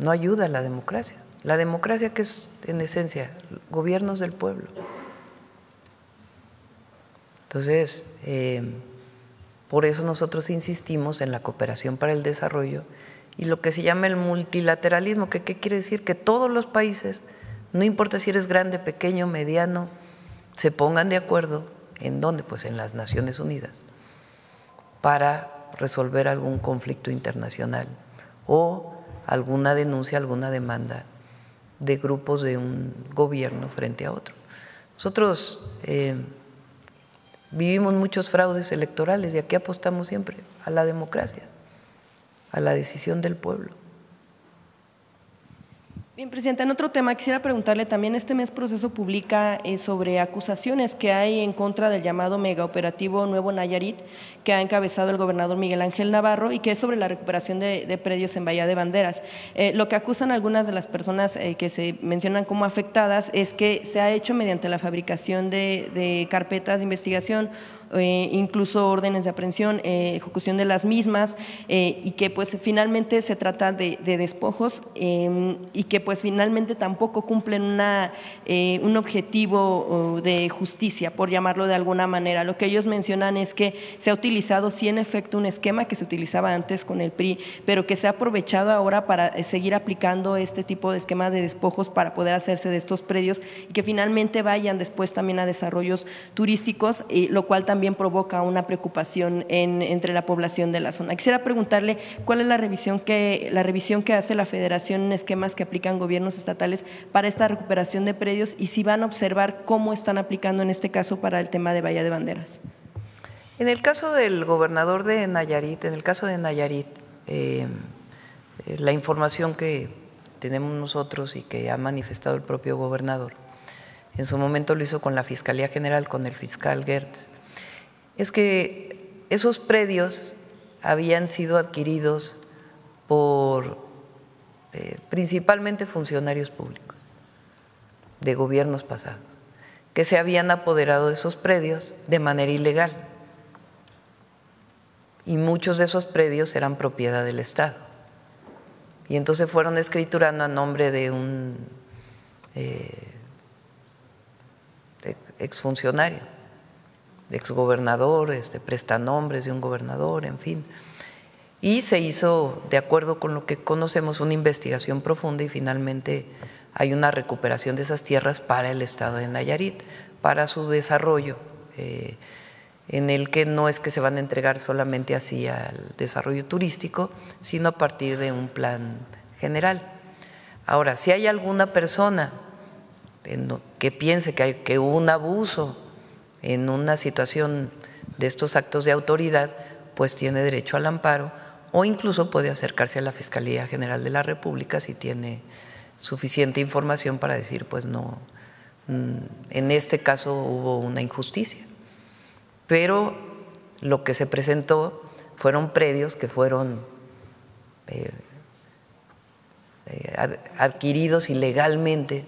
ayuda a la democracia. La democracia, que es en esencia gobiernos del pueblo. Entonces, por eso nosotros insistimos en la cooperación para el desarrollo y lo que se llama el multilateralismo, que ¿qué quiere decir? Que todos los países, no importa si eres grande, pequeño, mediano, se pongan de acuerdo. ¿En dónde? Pues en las Naciones Unidas, para resolver algún conflicto internacional o alguna denuncia, alguna demanda de grupos de un gobierno frente a otro. Nosotros vivimos muchos fraudes electorales y aquí apostamos siempre a la democracia, a la decisión del pueblo. Bien, Presidenta, en otro tema quisiera preguntarle también, este mes Proceso publica sobre acusaciones que hay en contra del llamado megaoperativo Nuevo Nayarit, que ha encabezado el gobernador Miguel Ángel Navarro, y que es sobre la recuperación de predios en Bahía de Banderas. Lo que acusan algunas de las personas que se mencionan como afectadas es que se ha hecho mediante la fabricación de carpetas de investigación, incluso órdenes de aprehensión, ejecución de las mismas, y que pues finalmente se trata de despojos y que pues finalmente tampoco cumplen un objetivo de justicia, por llamarlo de alguna manera. Lo que ellos mencionan es que se ha utilizado sí en efecto un esquema que se utilizaba antes con el PRI, pero que se ha aprovechado ahora para seguir aplicando este tipo de esquema de despojos para poder hacerse de estos predios y que finalmente vayan después también a desarrollos turísticos, lo cual también provoca una preocupación entre la población de la zona. Quisiera preguntarle cuál es la revisión que hace la Federación en esquemas que aplican gobiernos estatales para esta recuperación de predios, y si van a observar cómo están aplicando en este caso para el tema de Bahía de Banderas. En el caso del gobernador de Nayarit, la información que tenemos nosotros y que ha manifestado el propio gobernador, en su momento lo hizo con la Fiscalía General, con el fiscal Gertz. es que esos predios habían sido adquiridos por principalmente funcionarios públicos de gobiernos pasados, que se habían apoderado de esos predios de manera ilegal. Y muchos de esos predios eran propiedad del Estado. Y entonces fueron escriturando a nombre de un exfuncionario, exgobernador, prestanombres de un gobernador, en fin. Y se hizo, de acuerdo con lo que conocemos, una investigación profunda y finalmente hay una recuperación de esas tierras para el Estado de Nayarit, para su desarrollo, en el que no es que se van a entregar solamente así al desarrollo turístico, sino a partir de un plan general. Ahora, si hay alguna persona que piense que hubo un abuso en una situación de estos actos de autoridad, pues tiene derecho al amparo o incluso puede acercarse a la Fiscalía General de la República si tiene suficiente información para decir, pues no, en este caso hubo una injusticia. Pero lo que se presentó fueron predios que fueron adquiridos ilegalmente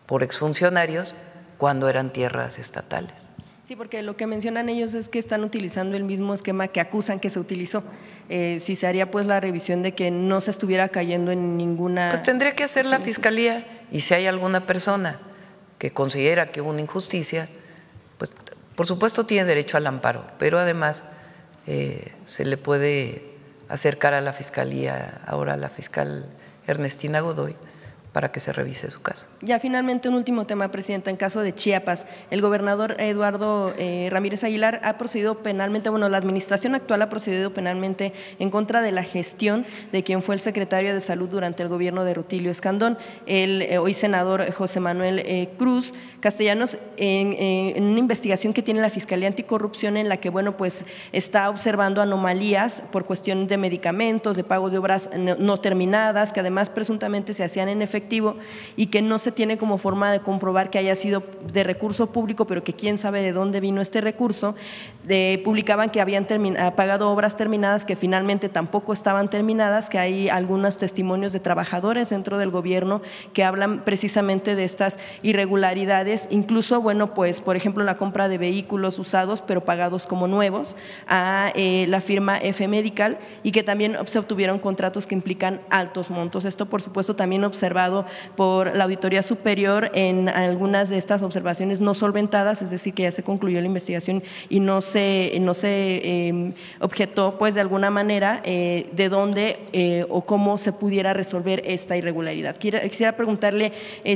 por exfuncionarios cuando eran tierras estatales. Sí, porque lo que mencionan ellos es que están utilizando el mismo esquema que acusan que se utilizó. Si se haría pues la revisión de que no se estuviera cayendo en ninguna… Pues tendría que hacer la Fiscalía, y si hay alguna persona que considera que hubo una injusticia, pues por supuesto tiene derecho al amparo, pero además se le puede acercar a la Fiscalía, ahora a la fiscal Ernestina Godoy, para que se revise su caso. Ya finalmente un último tema, Presidenta. En caso de Chiapas, el gobernador Eduardo Ramírez Aguilar ha procedido penalmente, bueno, la administración actual ha procedido penalmente en contra de la gestión de quien fue el secretario de Salud durante el gobierno de Rutilio Escandón, el hoy senador José Manuel Cruz Castellanos, en una investigación que tiene la Fiscalía Anticorrupción en la que, bueno, pues está observando anomalías por cuestión de medicamentos, de pagos de obras no terminadas, que además presuntamente se hacían en efectivo y que no se tiene como forma de comprobar que haya sido de recurso público, pero que quién sabe de dónde vino este recurso. Publicaban que habían pagado obras terminadas que finalmente tampoco estaban terminadas, que hay algunos testimonios de trabajadores dentro del gobierno que hablan precisamente de estas irregularidades, incluso, bueno, pues por ejemplo la compra de vehículos usados pero pagados como nuevos a la firma F Medical, y que también se obtuvieron contratos que implican altos montos. Esto por supuesto también observado por la Auditoría Superior en algunas de estas observaciones no solventadas, es decir, que ya se concluyó la investigación y no se objetó pues de alguna manera de dónde o cómo se pudiera resolver esta irregularidad. Quisiera preguntarle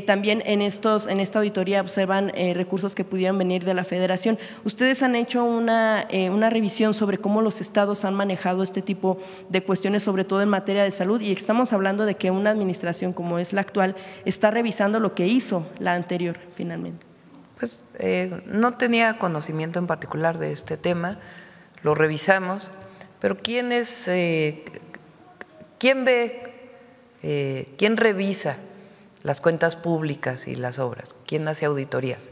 también en esta auditoría observan recursos que pudieran venir de la Federación. ¿Ustedes han hecho una revisión sobre cómo los estados han manejado este tipo de cuestiones, sobre todo en materia de salud? Y estamos hablando de que una administración como es la actual está revisando lo que hizo la anterior finalmente. Pues no tenía conocimiento en particular de este tema, lo revisamos, pero ¿quién revisa las cuentas públicas y las obras? ¿Quién hace auditorías?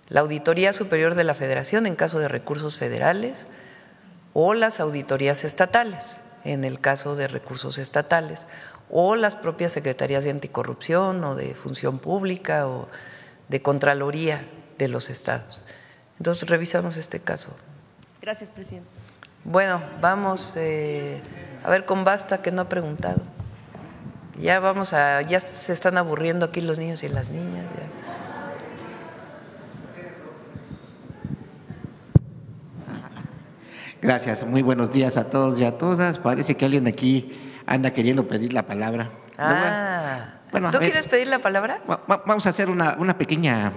La Auditoría Superior de la Federación en caso de recursos federales o las auditorías estatales en el caso de recursos estatales, o las propias secretarías de anticorrupción o de función pública o de Contraloría de los estados. Entonces revisamos este caso. Gracias, presidente. Bueno, vamos a ver con Basta, que no ha preguntado. Ya se están aburriendo aquí los niños y las niñas. Ya. Gracias, muy buenos días a todos y a todas. Parece que alguien aquí anda queriendo pedir la palabra. Bueno, ¿tú quieres pedir la palabra? Vamos a hacer una pequeña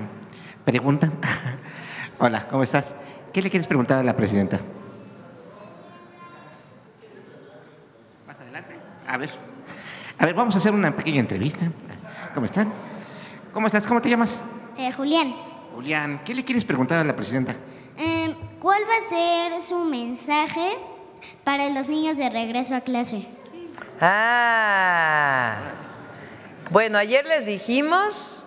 pregunta. Hola, ¿cómo estás? ¿Qué le quieres preguntar a la presidenta? ¿Más adelante? A ver, vamos a hacer una pequeña entrevista. ¿Cómo están? ¿Cómo estás? ¿Cómo te llamas? Julián. Julián, ¿qué le quieres preguntar a la presidenta? ¿Cuál va a ser su mensaje para los niños de regreso a clase? Bueno, ayer les dijimos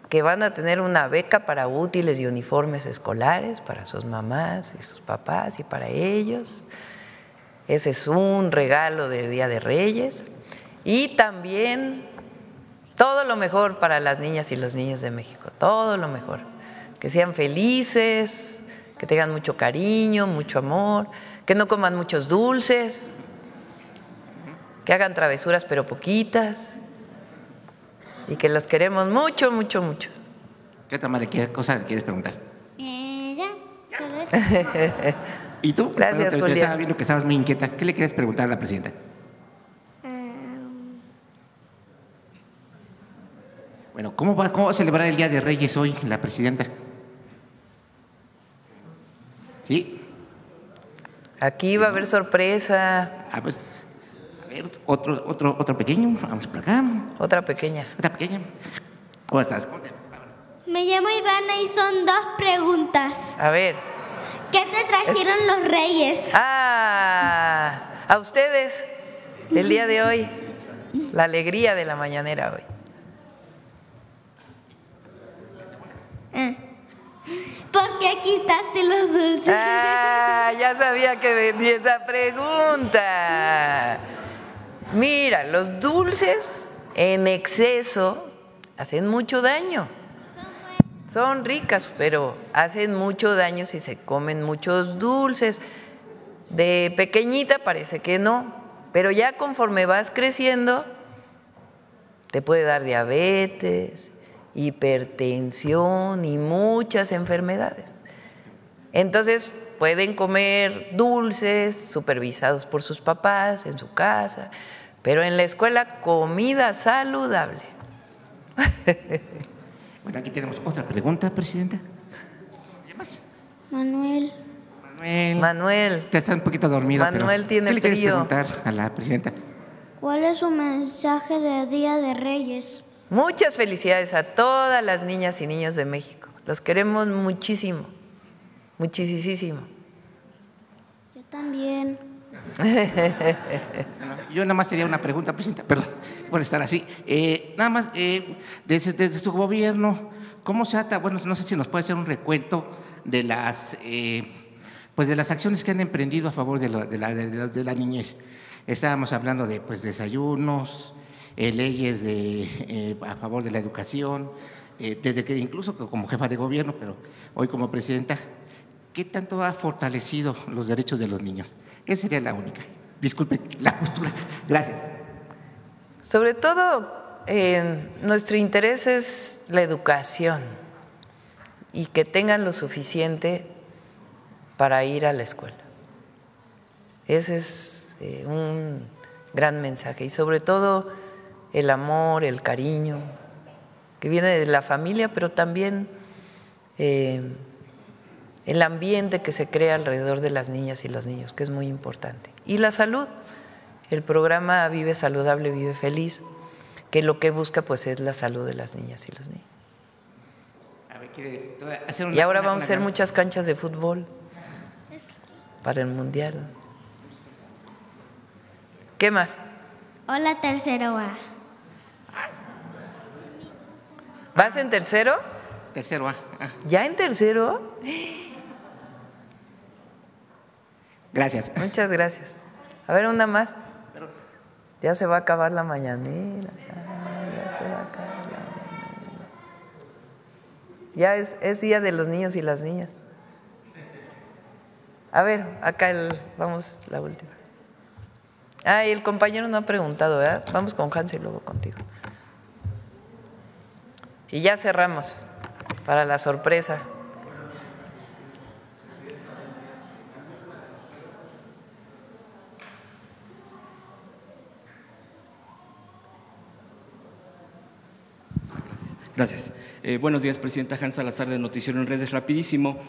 que van a tener una beca para útiles y uniformes escolares para sus mamás y sus papás y para ellos. Ese es un regalo del Día de Reyes. Y también todo lo mejor para las niñas y los niños de México, todo lo mejor. Que sean felices, que tengan mucho cariño, mucho amor, que no coman muchos dulces, que hagan travesuras pero poquitas y que los queremos mucho, mucho, mucho. ¿Qué otra madre, qué cosa quieres preguntar? Ya, solo eso. ¿Y tú? Gracias, Te Julián. estaba viendo que estabas muy inquieta. ¿Qué le quieres preguntar a la presidenta? Bueno, ¿cómo va a celebrar el Día de Reyes hoy la presidenta? ¿Sí? Aquí va a haber sorpresa. A ver, otro pequeño. Vamos por acá. Otra pequeña. Otra pequeña. ¿Cómo estás? ¿Cómo te... Me llamo Ivana y son 2 preguntas. A ver. ¿Qué te trajeron los reyes? A ustedes, el día de hoy, la alegría de la mañanera hoy. ¿Por qué quitaste los dulces? Ya sabía que venía esa pregunta. Mira, los dulces en exceso hacen mucho daño. Son ricas, pero hacen mucho daño si se comen muchos dulces. De pequeñita parece que no, pero ya conforme vas creciendo, te puede dar diabetes, hipertensión y muchas enfermedades. Entonces, pueden comer dulces supervisados por sus papás en su casa, pero en la escuela comida saludable. Bueno, aquí tenemos otra pregunta, presidenta. ¿Qué más? Manuel. Manuel. Te estás un poquito dormido. Manuel pero tiene ¿qué le quieres frío. preguntar a la presidenta? ¿Cuál es su mensaje de Día de Reyes? Muchas felicidades a todas las niñas y niños de México. Los queremos muchísimo, muchísimo. Yo también. Yo nada más sería una pregunta, presidenta, perdón por estar así. Nada más, desde su gobierno, ¿cómo se ata? Bueno, no sé si nos puede hacer un recuento de las, pues de las acciones que han emprendido a favor de la niñez. Estábamos hablando de pues, desayunos, leyes a favor de la educación, desde que incluso como jefa de gobierno, pero hoy como presidenta, ¿qué tanto ha fortalecido los derechos de los niños? Esa sería la única. Disculpen la postura. Gracias. Sobre todo, nuestro interés es la educación y que tengan lo suficiente para ir a la escuela. Ese es un gran mensaje y sobre todo el amor, el cariño, que viene de la familia, pero también el ambiente que se crea alrededor de las niñas y los niños, que es muy importante. Y la salud, el programa Vive Saludable, Vive Feliz, que lo que busca pues es la salud de las niñas y los niños. A ver, ¿quiere hacer Y ahora vamos a hacer muchas canchas de fútbol para el Mundial. ¿Qué más? Hola, tercero A. ¿Vas en tercero? Tercero A. ¿Ya en tercero? Gracias. Muchas gracias. A ver, una más. Ya se va a acabar la mañanera. Ya se va a acabar la mañanera. Ya es día de los niños y las niñas. A ver, acá vamos, la última. Y el compañero no ha preguntado, ¿verdad? Vamos con Hans y luego contigo. Y ya cerramos para la sorpresa. Gracias. Buenos días, presidenta. Hans Salazar, de Noticiero en Redes. Rapidísimo,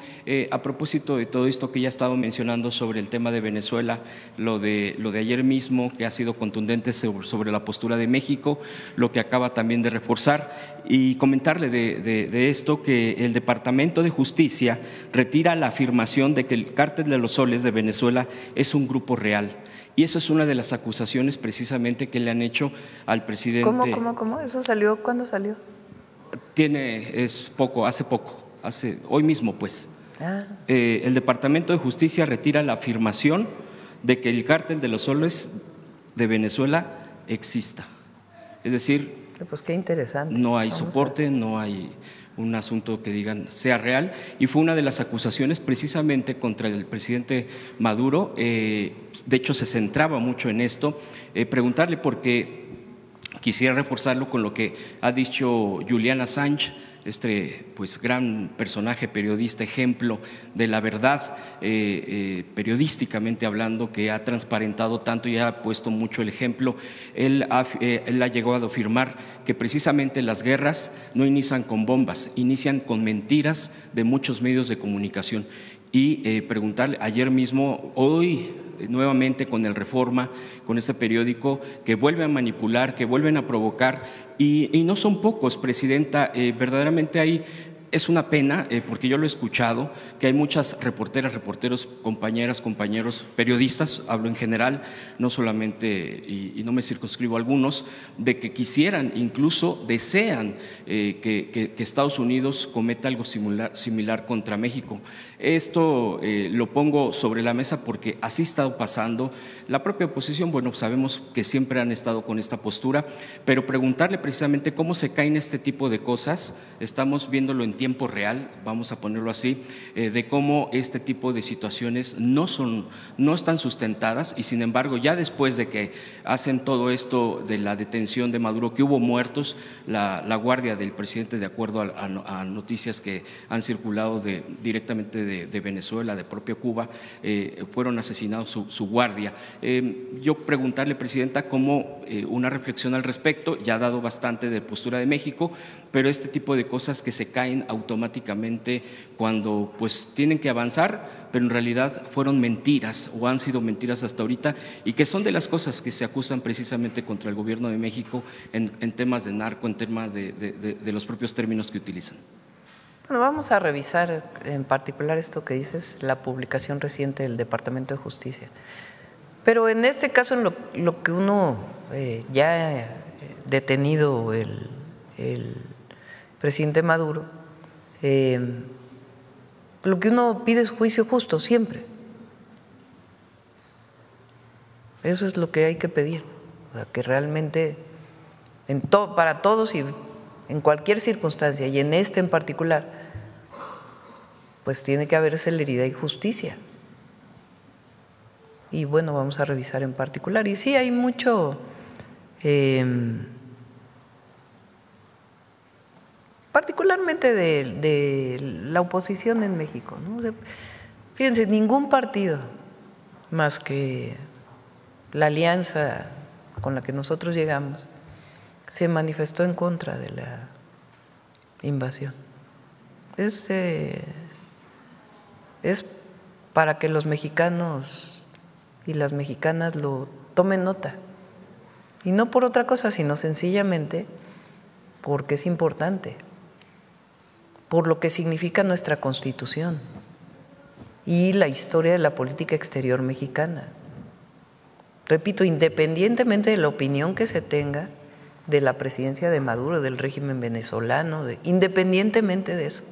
a propósito de todo esto que ya he estado mencionando sobre el tema de Venezuela, lo de ayer mismo, que ha sido contundente sobre la postura de México, lo que acaba también de reforzar, y comentarle de esto que el Departamento de Justicia retira la afirmación de que el Cártel de los Soles de Venezuela es un grupo real. Y eso es una de las acusaciones precisamente que le han hecho al presidente. ¿Cómo? ¿Eso salió? ¿Cuándo salió? hoy mismo pues. El Departamento de Justicia retira la afirmación de que el cártel de los soles de Venezuela exista. Es decir, pues qué interesante. No hay soporte, no hay un asunto que digan sea real, y fue una de las acusaciones precisamente contra el presidente Maduro. De hecho, se centraba mucho en esto. Preguntarle, porque quisiera reforzarlo con lo que ha dicho Julian Assange, pues gran personaje, periodista, ejemplo de la verdad, periodísticamente hablando, que ha transparentado tanto y ha puesto mucho el ejemplo. Él ha llegado a afirmar que precisamente las guerras no inician con bombas, inician con mentiras de muchos medios de comunicación. Y preguntarle, ayer mismo, hoy nuevamente con el Reforma, con este periódico que vuelve a manipular, que vuelven a provocar, y no son pocos, Presidenta, verdaderamente es una pena, porque yo lo he escuchado, que hay muchas reporteras, reporteros, compañeras, compañeros, periodistas, hablo en general, no solamente, y no me circunscribo a algunos, de que quisieran, incluso desean que Estados Unidos cometa algo similar contra México. Esto lo pongo sobre la mesa porque así ha estado pasando. La propia oposición, bueno, sabemos que siempre han estado con esta postura, pero preguntarle precisamente cómo se caen este tipo de cosas. Estamos viéndolo en tiempo real, vamos a ponerlo así, de cómo este tipo de situaciones no están sustentadas, y sin embargo ya después de que hacen todo esto de la detención de Maduro, que hubo muertos, la guardia del presidente, de acuerdo a noticias que han circulado directamente de Venezuela, de propio Cuba, fueron asesinados su guardia. Yo preguntarle, Presidenta, cómo una reflexión al respecto. Ya ha dado bastante de postura de México, pero este tipo de cosas que se caen automáticamente cuando pues tienen que avanzar, pero en realidad fueron mentiras o han sido mentiras hasta ahorita, y que son de las cosas que se acusan precisamente contra el gobierno de México en temas de narco, en temas de los propios términos que utilizan. Bueno, vamos a revisar en particular esto que dices, la publicación reciente del Departamento de Justicia. Pero en este caso, en lo que uno ya detenido el presidente Maduro, lo que uno pide es juicio justo siempre. Eso es lo que hay que pedir, o sea, que realmente para todos y en cualquier circunstancia, y en este en particular, pues tiene que haber celeridad y justicia. Y bueno, vamos a revisar en particular. Y sí, hay mucho, particularmente de la oposición en México, ¿no? Fíjense, ningún partido más que la alianza con la que nosotros llegamos se manifestó en contra de la invasión. Es para que los mexicanos y las mexicanas lo tomen nota, y no por otra cosa, sino sencillamente porque es importante, por lo que significa nuestra Constitución y la historia de la política exterior mexicana. Repito, independientemente de la opinión que se tenga de la presidencia de Maduro, del régimen venezolano, independientemente de eso,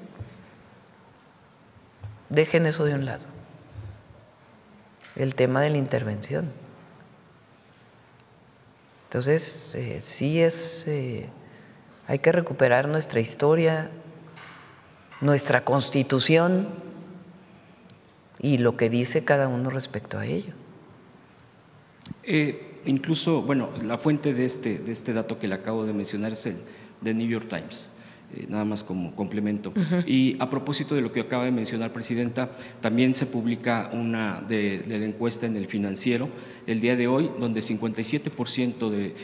dejen eso de un lado. El tema de la intervención. Entonces, sí hay que recuperar nuestra historia, nuestra Constitución y lo que dice cada uno respecto a ello. Incluso, bueno, la fuente de este dato que le acabo de mencionar es el de New York Times. Nada más como complemento. Y a propósito de lo que acaba de mencionar, Presidenta, también se publica una de la encuesta en El Financiero el día de hoy, donde 57% de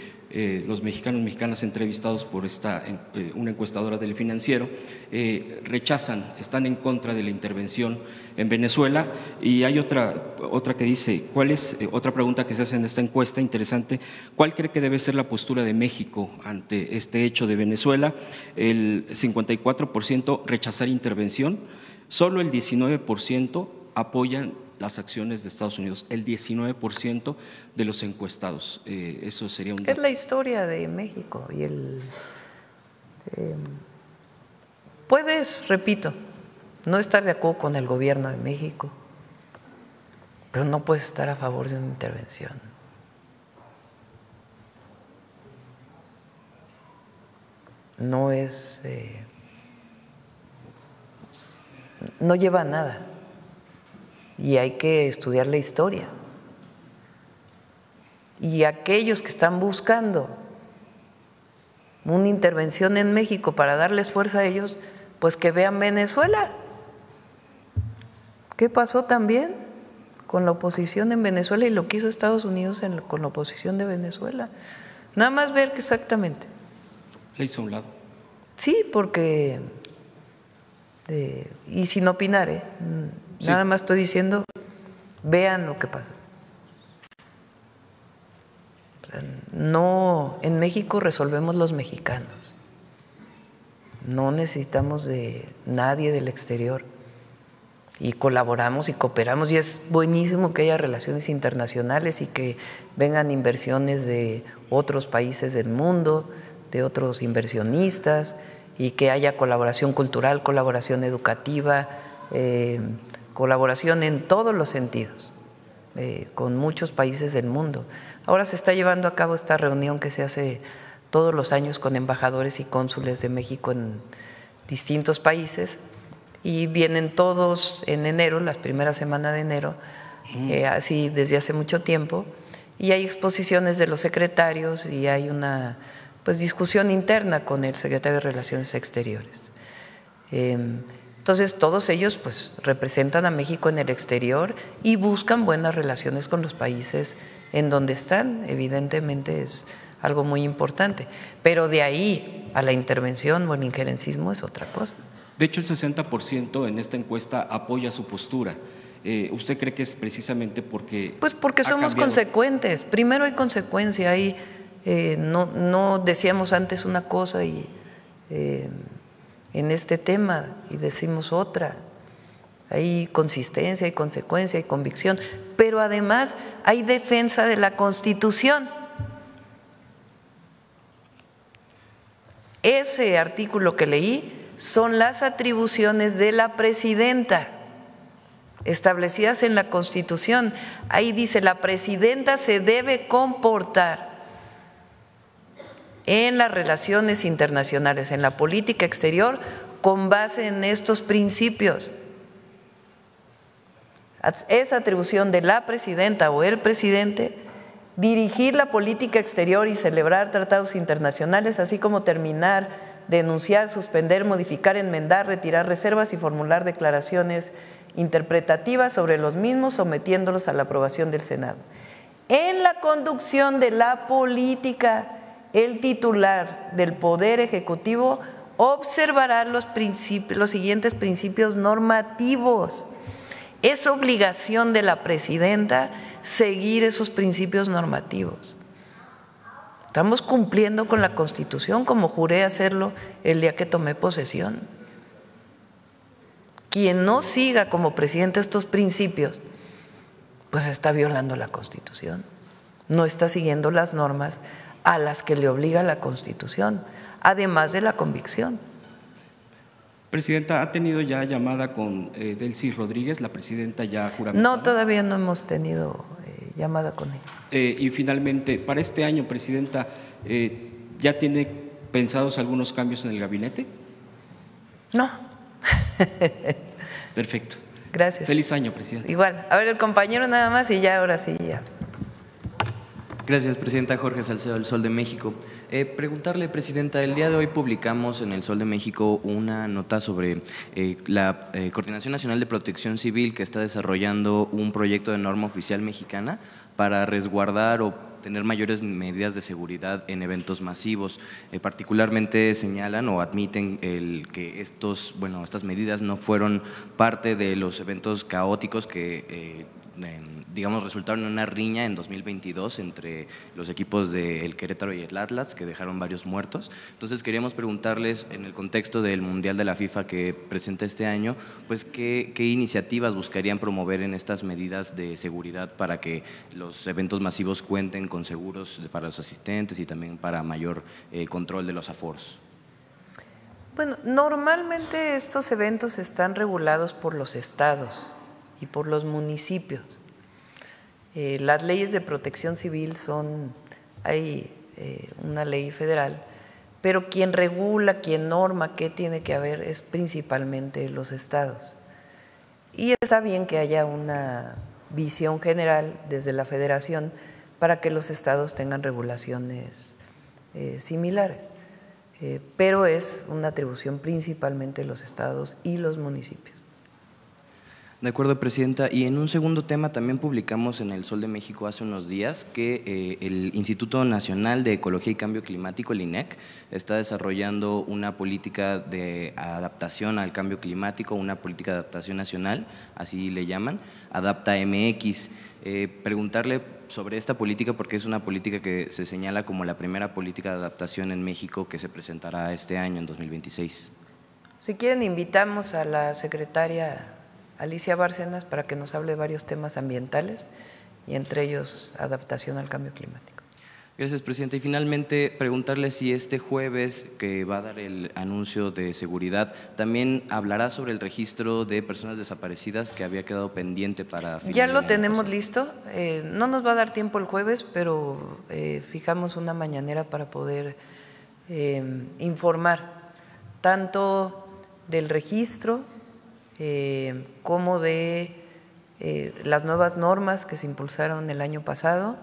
los mexicanas entrevistados por una encuestadora del Financiero rechazan, están en contra de la intervención en Venezuela. Y hay otra que dice, ¿cuál es otra pregunta que se hace en esta encuesta interesante? ¿Cuál cree que debe ser la postura de México ante este hecho de Venezuela? El 54% rechazar intervención, solo el 19% apoyan las acciones de Estados Unidos, el 19% de los encuestados. Eso sería un dato. Es la historia de México y Puedes, repito, no estar de acuerdo con el gobierno de México, pero no puedes estar a favor de una intervención. No es, no lleva a nada y hay que estudiar la historia. Y aquellos que están buscando una intervención en México para darles fuerza a ellos, pues que vean Venezuela. ¿Qué pasó también con la oposición en Venezuela y lo que hizo Estados Unidos con la oposición de Venezuela? Nada más ver que exactamente. Le hizo a un lado. Sí, porque, y sin opinar, Sí. Nada más estoy diciendo, vean lo que pasa. O sea, no, en México resolvemos los mexicanos. No necesitamos de nadie del exterior. Y colaboramos y cooperamos y es buenísimo que haya relaciones internacionales y que vengan inversiones de otros países del mundo, de otros inversionistas y que haya colaboración cultural, colaboración educativa, colaboración en todos los sentidos con muchos países del mundo. Ahora se está llevando a cabo esta reunión que se hace todos los años con embajadores y cónsules de México en distintos países y vienen todos en enero, las primeras semanas de enero, así desde hace mucho tiempo, y hay exposiciones de los secretarios y hay una discusión interna con el secretario de Relaciones Exteriores. Entonces todos ellos representan a México en el exterior y buscan buenas relaciones con los países en donde están, evidentemente es algo muy importante, pero de ahí a la intervención o el injerencismo es otra cosa. De hecho, el 60% en esta encuesta apoya su postura. ¿Usted cree que es precisamente porque… Pues porque somos consecuentes. Primero hay consecuencia, hay, no decíamos antes una cosa y en este tema y decimos otra. Hay consistencia, hay consecuencia, hay convicción, pero además hay defensa de la Constitución. Ese artículo que leí son las atribuciones de la presidenta establecidas en la Constitución. Ahí dice, la presidenta se debe comportar en las relaciones internacionales, en la política exterior, con base en estos principios. Es atribución de la presidenta o el presidente dirigir la política exterior y celebrar tratados internacionales, así como terminar, denunciar, suspender, modificar, enmendar, retirar reservas y formular declaraciones interpretativas sobre los mismos, sometiéndolos a la aprobación del Senado. En la conducción de la política, el titular del Poder Ejecutivo observará los siguientes principios normativos. Es obligación de la presidenta seguir esos principios normativos. Estamos cumpliendo con la Constitución como juré hacerlo el día que tomé posesión. Quien no siga como presidente estos principios, pues está violando la Constitución. No está siguiendo las normas a las que le obliga la Constitución, además de la convicción. Presidenta, ¿ha tenido ya llamada con Delcy Rodríguez, la presidenta ya juramentada? No, todavía no hemos tenido llamada con ella. Y finalmente, para este año, presidenta, ¿ya tiene pensados algunos cambios en el gabinete? No. Perfecto. Gracias. Feliz año, presidenta. Igual. A ver, el compañero nada más y ya, ahora sí, ya. Gracias, presidenta. Jorge Salcedo, del Sol de México. Preguntarle, presidenta, el día de hoy publicamos en el Sol de México una nota sobre la Coordinación Nacional de Protección Civil que está desarrollando un proyecto de norma oficial mexicana para resguardar o tener mayores medidas de seguridad en eventos masivos. Particularmente señalan o admiten que estas medidas no fueron parte de los eventos caóticos que digamos, resultaron en una riña en 2022 entre los equipos del Querétaro y el Atlas, que dejaron varios muertos. Entonces queríamos preguntarles, en el contexto del Mundial de la FIFA que presenta este año, pues qué iniciativas buscarían promover en estas medidas de seguridad para que los eventos masivos cuenten con seguros para los asistentes y también para mayor control de los aforos. Bueno, normalmente estos eventos están regulados por los estados y por los municipios. Las leyes de protección civil hay una ley federal, pero quien regula, quien norma qué tiene que haber es principalmente los estados. Y está bien que haya una visión general desde la federación para que los estados tengan regulaciones similares. Pero es una atribución principalmente de los estados y los municipios. De acuerdo, Presidenta. Y en un segundo tema también publicamos en El Sol de México hace unos días que el Instituto Nacional de Ecología y Cambio Climático, el INEC, está desarrollando una política de adaptación al cambio climático, una política de adaptación nacional, así le llaman, Adapta MX. Preguntarle sobre esta política porque es una política que se señala como la primera política de adaptación en México que se presentará este año, en 2026. Si quieren, invitamos a la secretaria Alicia Bárcenas para que nos hable de varios temas ambientales y entre ellos adaptación al cambio climático. Gracias, Presidenta. Y finalmente, preguntarle si este jueves que va a dar el anuncio de seguridad, también hablará sobre el registro de personas desaparecidas que había quedado pendiente para… Ya lo tenemos listo. No nos va a dar tiempo el jueves, pero fijamos una mañanera para poder informar tanto del registro como de las nuevas normas que se impulsaron el año pasado,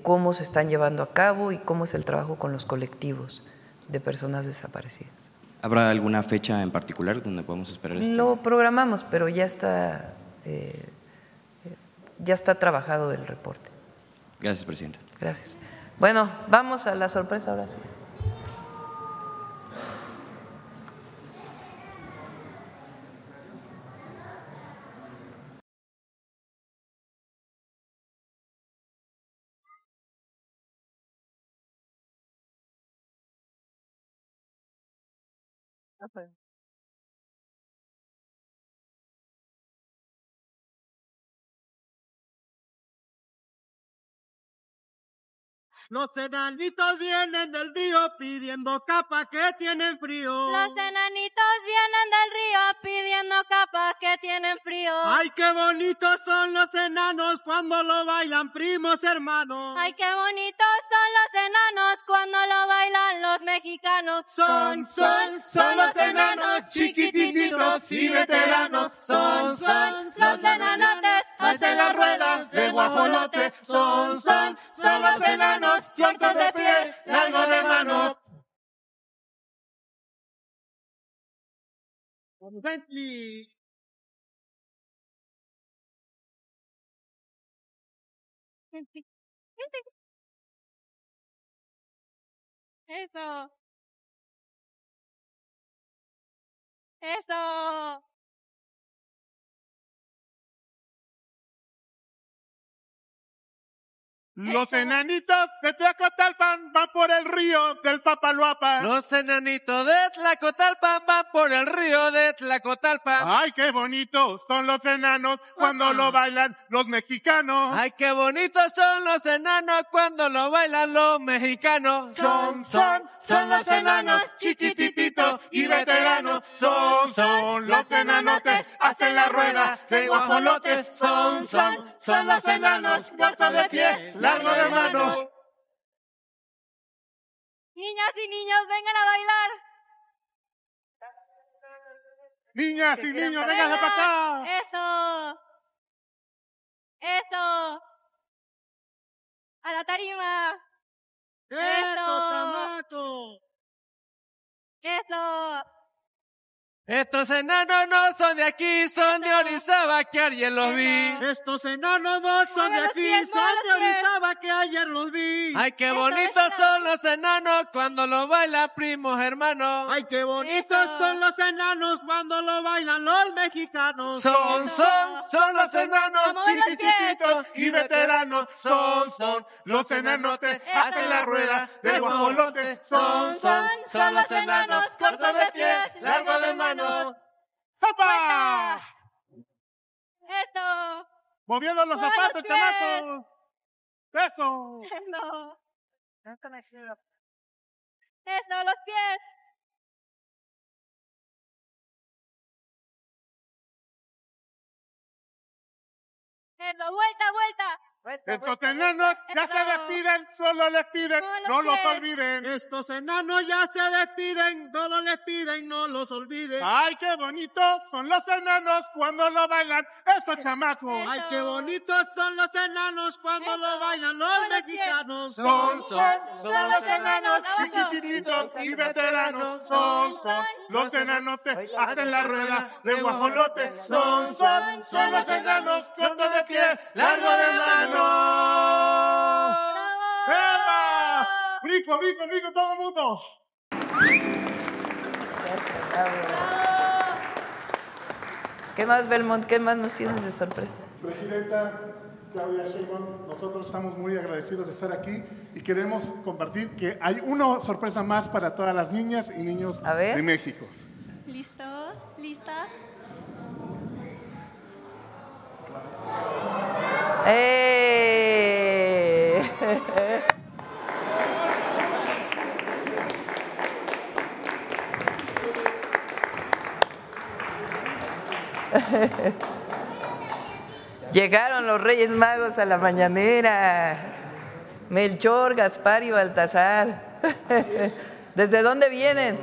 cómo se están llevando a cabo y cómo es el trabajo con los colectivos de personas desaparecidas. ¿Habrá alguna fecha en particular donde podemos esperar esto? Lo programamos, pero ya está trabajado el reporte. Gracias, Presidenta. Gracias. Bueno, vamos a la sorpresa ahora sí. Los enanitos vienen del río pidiendo capa que tienen frío. Los enanitos vienen del río pidiendo capa que tienen frío. Ay, qué bonitos son los enanos cuando lo bailan primos hermanos. Ay, qué bonitos son los enanos cuando lo bailan los mexicanos. Son los enanos chiquititos y veteranos. Son los enanotes, hacen la rueda de guajolote. Son los enanos, cortos de pie, largos de manos. Bentley. Eso. Eso. Los enanitos de Tlacotalpan van por el río del Papaloapan. Los enanitos de Tlacotalpan van por el río de Tlacotalpan. Ay, qué bonitos son los enanos cuando lo bailan los mexicanos. Ay, qué bonitos son los enanos cuando lo bailan los mexicanos. Son los enanos chiquititos y veteranos. Son los enanotes, hacen la rueda de guajolote. Son los enanos, cortos de pie, largo de mano. Niñas y niños, vengan a bailar. Niñas y niños, vengan para acá. Eso. Eso. A la tarima. Eso, chamaco. Eso. Estos enanos no son de aquí, son de Orizaba, que ayer los vi. Estos enanos no son de aquí, son de Orizaba, que ayer los vi. Ay, qué bonitos son los enanos cuando lo bailan primos hermanos. Ay, qué bonitos son los enanos cuando lo bailan los mexicanos. Son los enanos chiquititos y veteranos. Son los enanos que hacen la rueda de guajolote. Son los enanos cortos de pies, largos de mano. ¡Opa! Eso. Moviendo los zapatos, chamacos. Eso. Eso. Eso, los pies. Eso, vuelta, vuelta. Estos enanos ya se despiden, solo les piden, no los olviden. Estos enanos ya se despiden, solo les piden, no los olviden. Ay, qué bonitos son los enanos cuando lo bailan esos chamacos. Ay, qué bonitos son los enanos cuando lo bailan los mexicanos. Son los enanos chiquititos y veteranos. Son los enanos que hacen la rueda de guajolote. Son los enanos cortos de pie, largo de mano. ¡Eva! ¡Brico, brico, brico, todo el mundo! ¿Qué más, Belmont? ¿Qué más nos tienes de sorpresa? Presidenta Claudia Sheinbaum, nosotros estamos muy agradecidos de estar aquí y queremos compartir que hay una sorpresa más para todas las niñas y niños de México. ¿Listos? ¿Listas? Llegaron los Reyes Magos a la mañanera. Melchor, Gaspar y Baltasar. ¿Desde dónde vienen?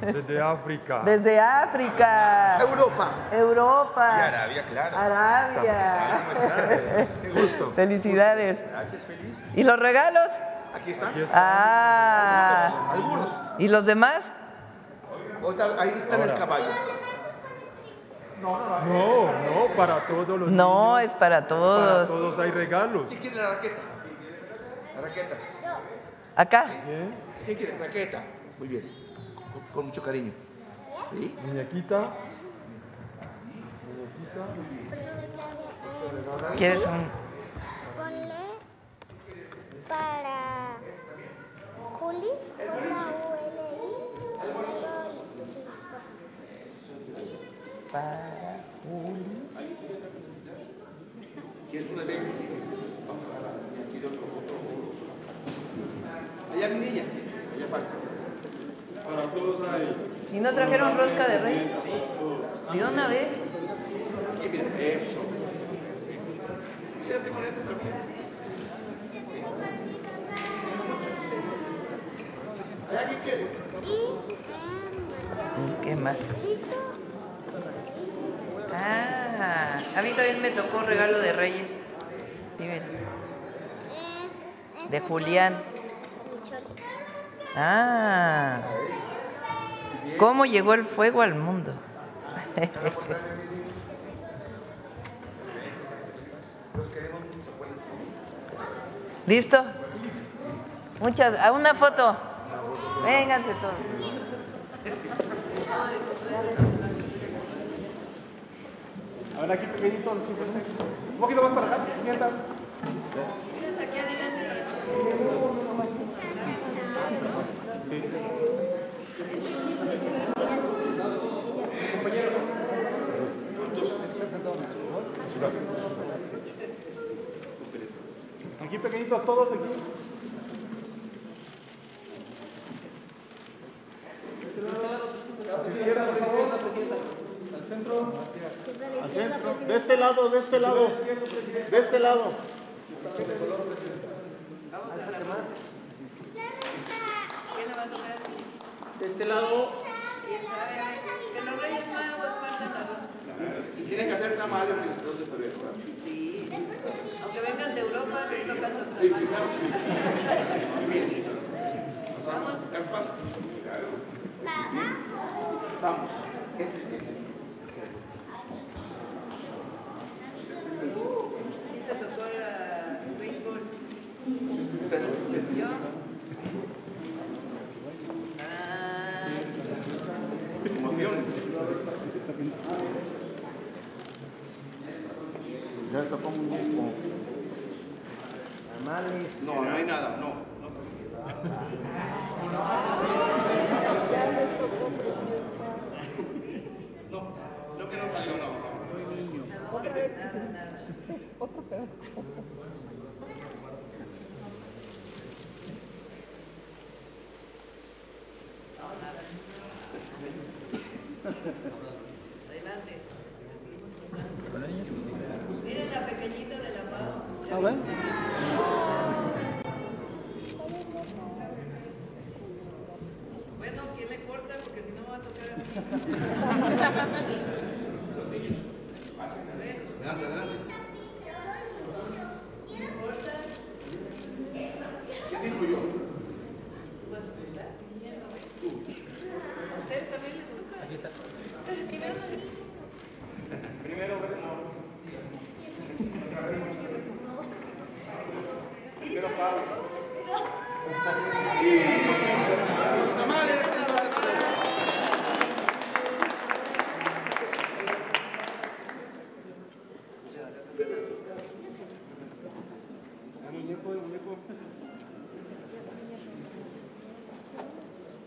Desde África. Desde África. Europa. Europa. Y Arabia, claro. Arabia. Qué gusto. Felicidades. Gracias, feliz. ¿Y los regalos? Aquí están. Ah. Algunos. ¿Y los demás? Ahí está en el caballo. No, para todos los niños. No, es para todos. Para todos hay regalos. ¿Quién quiere la raqueta? La raqueta. ¿Acá? ¿Quién quiere? Raqueta. Muy bien. Con mucho cariño. ¿Sí? Muñequita. ¿Quieres un...? Ponle para Juli, Para Juli. ¿Quieres una de ellas? Allá mi niña. Allá falta. Para todos hay. ¿Y no trajeron rosca de reyes? ¿De una vez? Aquí, mira, eso. Quédate con esto también. ¿Allá quién quiere? ¿Qué más? Ah, a mí también me tocó regalo de Reyes. Sí, mira. De Julián. Ah. ¿Cómo llegó el fuego al mundo? ¿Listo? A una foto. Vénganse todos. A ver, aquí pequeñito, un poquito más para acá, sientan. Aquí pequeñitos todos aquí. Al centro. Al centro. De este lado, de este lado. De este lado. De este lado. Que los Reyes Magos partan la rosca. Y tienen que hacer tamales en el 2 de febrero. Sí. Aunque vengan de Europa, les tocan los Sí, tamales. claro. Vamos. Gaspar. Vamos. Te tocó el béisbol. ¿Yo? Ya está como un poco. No, no hay nada, no. No, lo que no salió, no. Otra vez. Otro pedazo. Adelante. Miren la pequeñita de la mano. A ver. Bueno, ¿quién le corta? Porque si no me va a tocar a mí. Los niños, pasen. Adelante, adelante. ¿Quién corta? ¿Quién dijo yo? ¿A ustedes también les toca? Aquí está. Primero los niños. Primero, no. Primero Pablo. Los tamales.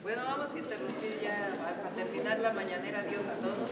Bueno, vamos a interrumpir ya para terminar la mañanera. Adiós a todos.